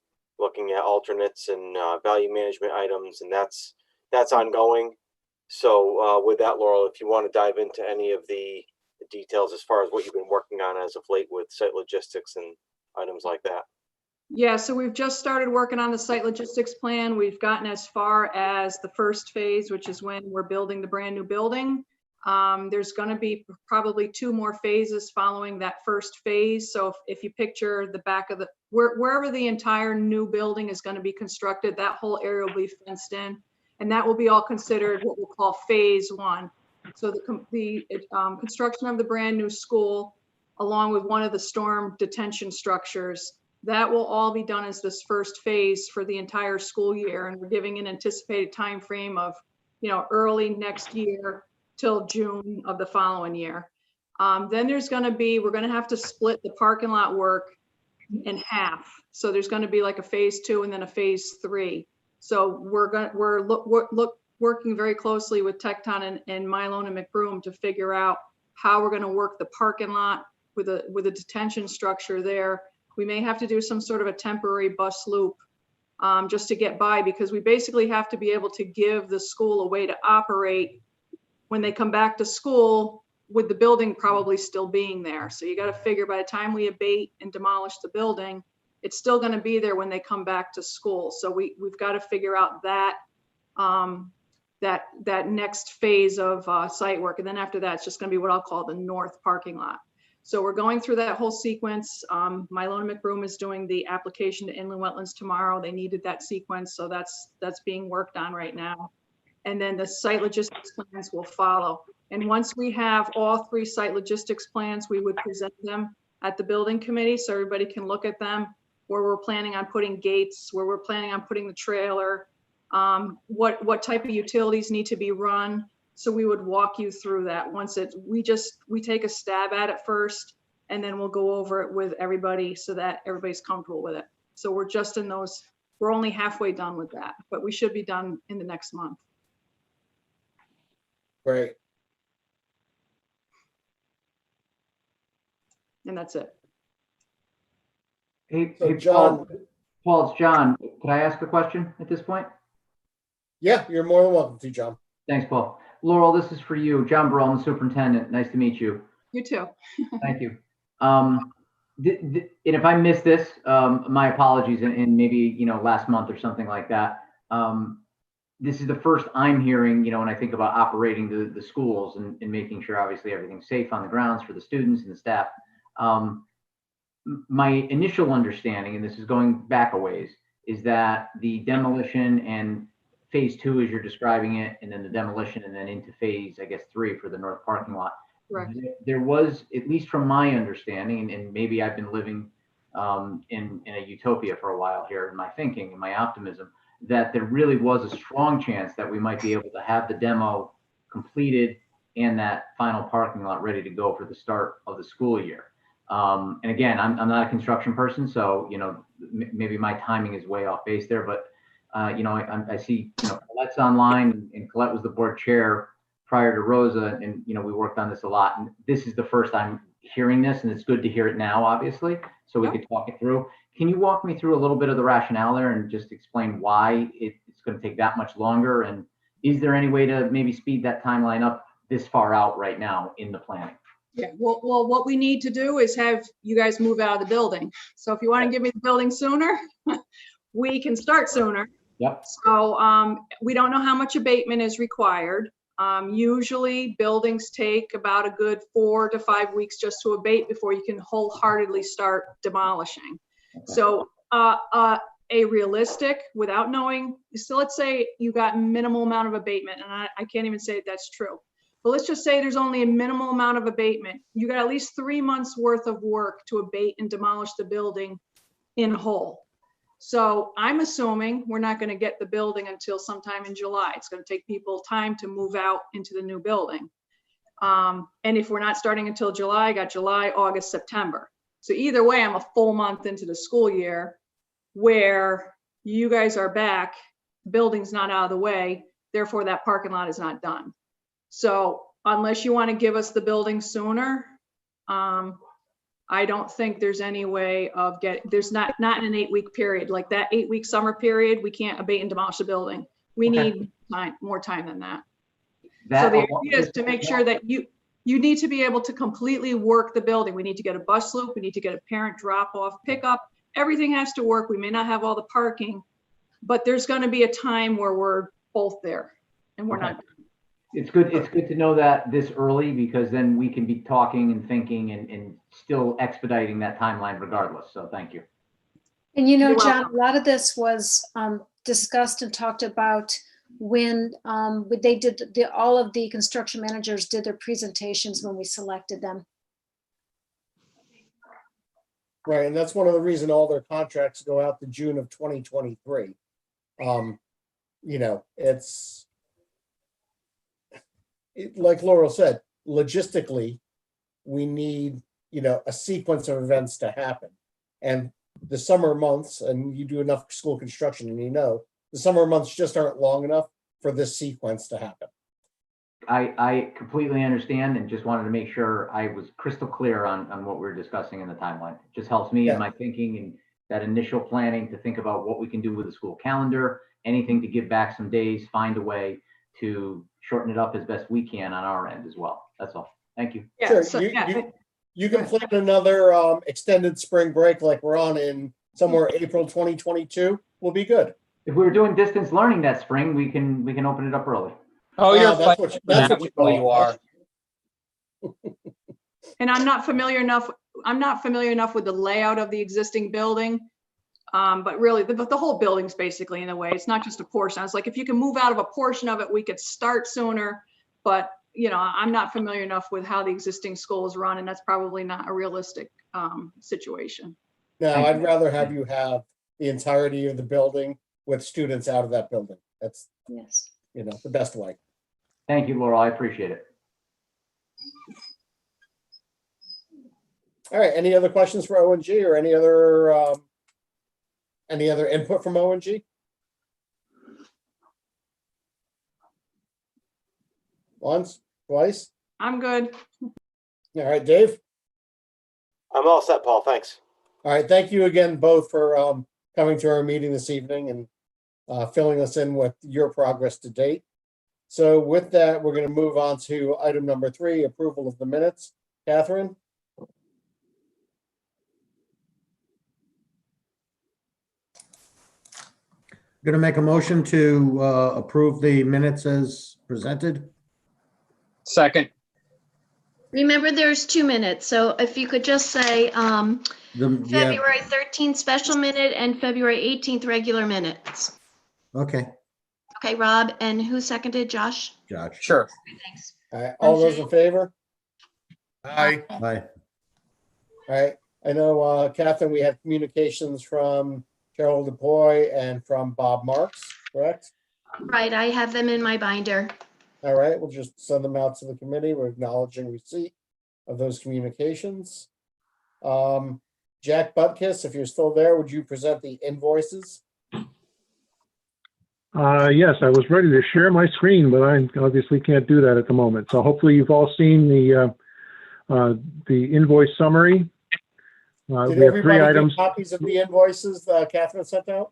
looking at alternates and value management items, and that's ongoing. So with that, Laurel, if you want to dive into any of the details as far as what you've been working on as of late with site logistics and items like that. Yeah, so we've just started working on the site logistics plan. We've gotten as far as the first phase, which is when we're building the brand new building. There's going to be probably 2 more phases following that first phase. So if you picture the back of wherever the entire new building is going to be constructed, that whole area will be fenced in. And that will be all considered what we'll call phase 1. So the construction of the brand new school, along with one of the storm detention structures, that will all be done as this first phase for the entire school year. And we're giving an anticipated time frame of, early next year till June of the following year. Then we're going to have to split the parking lot work in half. So there's going to be like a phase 2 and then a phase 3. So we're working very closely with Tecton and Mylone and McBroom to figure out how we're going to work the parking lot with a detention structure there. We may have to do some sort of a temporary bus loop just to get by, because we basically have to be able to give the school a way to operate when they come back to school with the building probably still being there. So you got to figure by the time we abate and demolish the building, it's still going to be there when they come back to school. So we've got to figure out that that next phase of site work. And then after that, it's just going to be what I'll call the north parking lot. So we're going through that whole sequence. Mylone McBroom is doing the application to inland wetlands tomorrow. They needed that sequence, so that's being worked on right now. And then the site logistics plans will follow. And once we have all 3 site logistics plans, we would present them at the building committee so everybody can look at them, where we're planning on putting gates, where we're planning on putting the trailer, what type of utilities need to be run. So we would walk you through that. We take a stab at it first, and then we'll go over it with everybody so that everybody's comfortable with it. So we're only halfway done with that, but we should be done in the next month. Great. And that's it. Hey, So hey, John, Paul, it's John. Could I ask a question at this point? yeah, you're more than welcome to, John. Thanks, Paul. Laurel, this is for you. John Burrell, I'm the superintendent. Nice to meet you. You too. Thank you. And if I missed this, my apologies. And maybe, last month or something like that. This is the first I'm hearing, when I think about operating the schools and making sure obviously everything's safe on the grounds for the students and the staff. My initial understanding, and this is going back a ways, is that the demolition and phase 2, as you're describing it, and then the demolition, and then into phase, I guess, 3 for the north parking lot. Correct. There was, at least from my understanding, and maybe I've been living in a utopia for a while here in my thinking and my optimism, that there really was a strong chance that we might be able to have the demo completed and that final parking lot ready to go for the start of the school year. And again, I'm not a construction person, so maybe my timing is way off base there, but I see Colette's online, and Colette was the board chair prior to Rosa, and we worked on this a lot. And this is the first I'm hearing this, and it's good to hear it now, obviously, so we could talk it through. Can you walk me through a little bit of the rationale there and just explain why it's going to take that much longer? And is there any way to maybe speed that timeline up this far out right now in the planning? Yeah, well, what we need to do is have you guys move out of the building. So if you want to give me the building sooner, we can start sooner. Yep. So we don't know how much abatement is required. Usually buildings take about a good 4 to 5 weeks just to abate before you can wholeheartedly start demolishing. So a realistic, without knowing, so let's say you got minimal amount of abatement, and I can't even say that's true. But let's just say there's only a minimal amount of abatement. You got at least 3 months worth of work to abate and demolish the building in whole. So I'm assuming we're not going to get the building until sometime in July. It's going to take people time to move out into the new building. And if we're not starting until July, I got July, August, September. So either way, I'm a full month into the school year where you guys are back, building's not out of the way, therefore that parking lot is not done. So unless you want to give us the building sooner, I don't think there's any way of there's not in an 8-week period, like that 8-week summer period, we can't abate and demolish the building. We need more time than that. So the idea is to make sure that you need to be able to completely work the building. We need to get a bus loop. We need to get a parent drop off, pickup. Everything has to work. We may not have all the parking, but there's going to be a time where we're both there and we're not. It's good to know that this early, because then we can be talking and thinking and still expediting that timeline regardless. So thank you. And you know, You're John, welcome. a lot of this was discussed and talked about when they did all of the construction managers did their presentations when we selected them. Right, and that's one of the reasons all their contracts go out to June of 2023. You know, like Laurel said, logistically, we need, you know, a sequence of events to happen. And the summer months, and you do enough school construction and you know, the summer months just aren't long enough for this sequence to happen. I completely understand and just wanted to make sure I was crystal clear on what we were discussing in the timeline. It just helps me in my thinking and that initial planning to think about what we can do with the school calendar, anything to give back some days, find a way to shorten it up as best we can on our end as well. That's all. Thank you. Yeah, Sure, so, you can plan another extended spring break like we're on in somewhere April 2022 will be good. If we were doing distance learning that spring, we can open it up early. Oh, you're that's what you know you are. and I'm not familiar enough with the layout of the existing building. But really the whole building's basically in a way, it's not just a portion. I was like, if you can move out of a portion of it, we could start sooner, but you know, I'm not familiar enough with how the existing school is run, and that's probably not a realistic situation. No, I'd rather have you have the entirety of the building with students out of that building. That's, yes, you know, the best way. Thank you, Laurel. I appreciate it. All right, any other questions for ONG or any other input from ONG? Once, twice? I'm good. All right, Dave? I'm all set, Paul. Thanks. All right, thank you again both for coming to our meeting this evening and filling us in with your progress to date. So with that, we're going to move on to item number 3, approval of the minutes. Catherine? Going to make a motion to approve the minutes as presented. Second. Remember, there's 2 minutes, so if you could just say Yeah, February 13th special minute and February 18th regular minutes. okay, Okay, Rob, and who seconded? Josh? Josh. Sure. Thanks. All right, all those in favor? Aye. Aye. All right, I know, Catherine, we have communications from Carol DePoy and from Bob Marks, correct? Right, I have them in my binder. All right, we'll just send them out to the committee. We're acknowledging receipt of those communications. Jack Butkus, if you're still there, would you present the invoices? Yes, I was ready to share my screen, but I obviously can't do that at the moment. So hopefully you've all seen the invoice summary. Did We have 3 everybody items. get copies of the invoices Catherine sent out?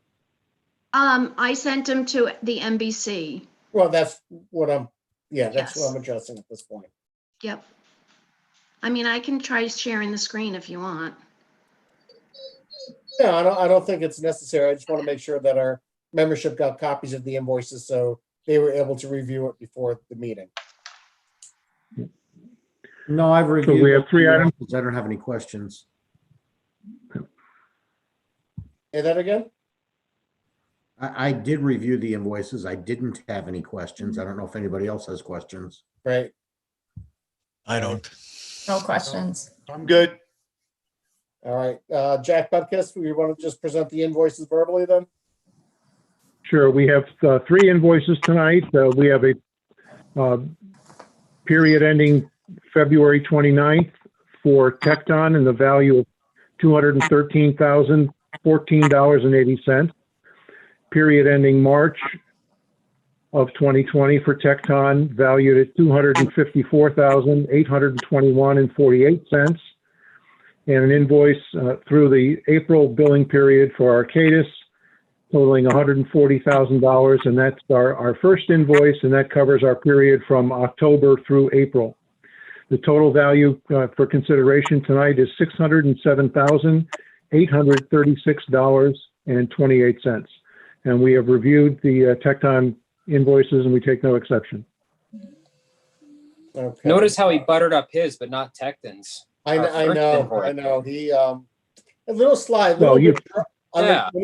I sent them to the NBC. Well, that's what I'm Yes. what I'm addressing at this point. Yep. I mean, I can try sharing the screen if you want. No, I don't think it's necessary. I just want to make sure that our membership got copies of the invoices, so they were able to review it before the meeting. No, I've we reviewed. have three the items. invoices. I don't have any questions. Say that again? I did review the invoices. I didn't have any questions. I don't know if anybody else has questions. Right. I don't. No questions. I'm good. All right. Jack Butkus, we want to just present the invoices verbally then? Sure, we have three invoices tonight. We have a period ending February 29th for Tecton in the value of $213,014.80. Period ending March of 2020 for Tecton, valued at $254,821.48. And an invoice through the April billing period for Arcadis totaling $140,000. And that's our first invoice, and that covers our period from October through April. The total value for consideration tonight is $607,836.28. And we have reviewed the Tecton invoices and we take no exception. Okay. Notice how he buttered up his, but not Tecton's. I know. He, a little sly, Well, when he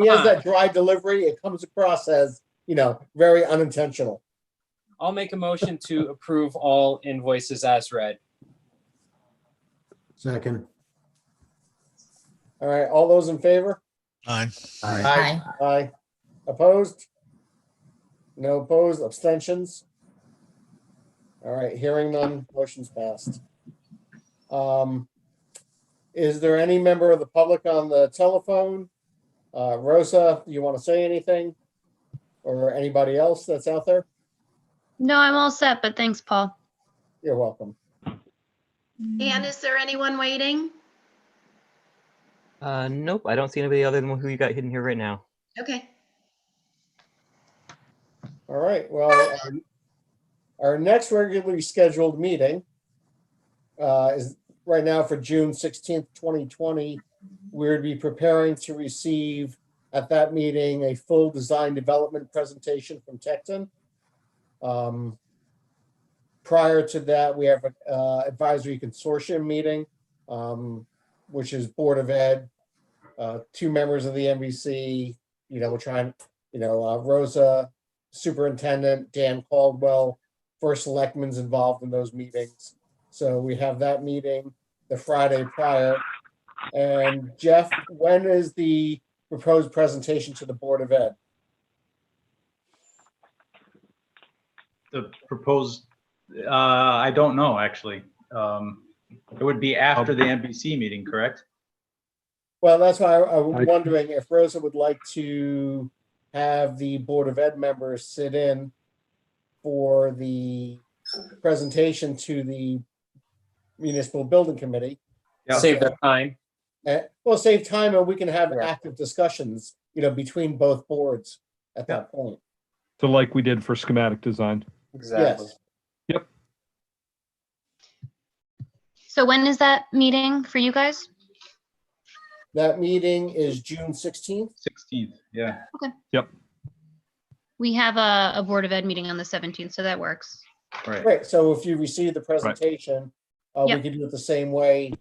has that dry delivery, it comes across as, very unintentional. I'll make a motion to approve all invoices as read. Second. All right, all those in favor? Aye. Aye. Aye. Opposed? No opposed, abstentions? All right, hearing none, motion's passed. Is there any member of the public on the telephone? Rosa, you want to say anything? Or anybody else that's out there? No, I'm all set, but thanks, Paul. You're welcome. And is there anyone waiting? Nope, I don't see anybody other than who you got hidden here right now. Okay. All right, well, our next regularly scheduled meeting is right now for June 16th, 2020. We'll be preparing to receive at that meeting a full design development presentation from Tecton. Prior to that, we have an advisory consortium meeting, which is Board of Ed, 2 members of the NBC, we're trying, Rosa, Superintendent, Dan Caldwell, First Selectman's involved in those meetings. So we have that meeting the Friday prior. And Jeff, when is the proposed presentation to the Board of Ed? The proposed, I don't know, actually. It would be after the NBC meeting, correct? Well, that's why I'm wondering if Rosa would like to have the Board of Ed members sit in for the presentation to the Municipal Building Committee. Save their time. Well, save time, and we can have active discussions, between both boards at that point. So like we did for schematic design. Exactly. Yes. Yep. So when is that meeting for you guys? That meeting is June 16th. 16th, yeah. Okay. Yep. We have a Board of Ed meeting on the 17th, so that works. Right. So if you receive the presentation, we Yep. can do it the same way.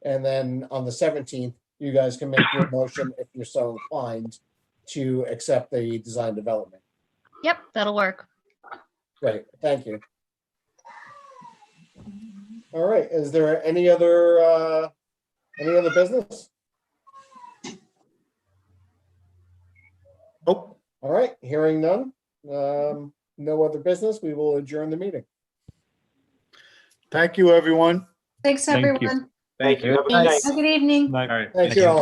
And then on the 17th, you guys can make your motion if you're so inclined to accept the design development. Yep, that'll work. Great, thank you. All right, is there any other business? Nope. All right, hearing none, no other business, we will adjourn the meeting. Thank you, everyone. Thanks, Thank you. everyone. Thank you. Have a good night. Have a good evening. Night. All right. Thank you all.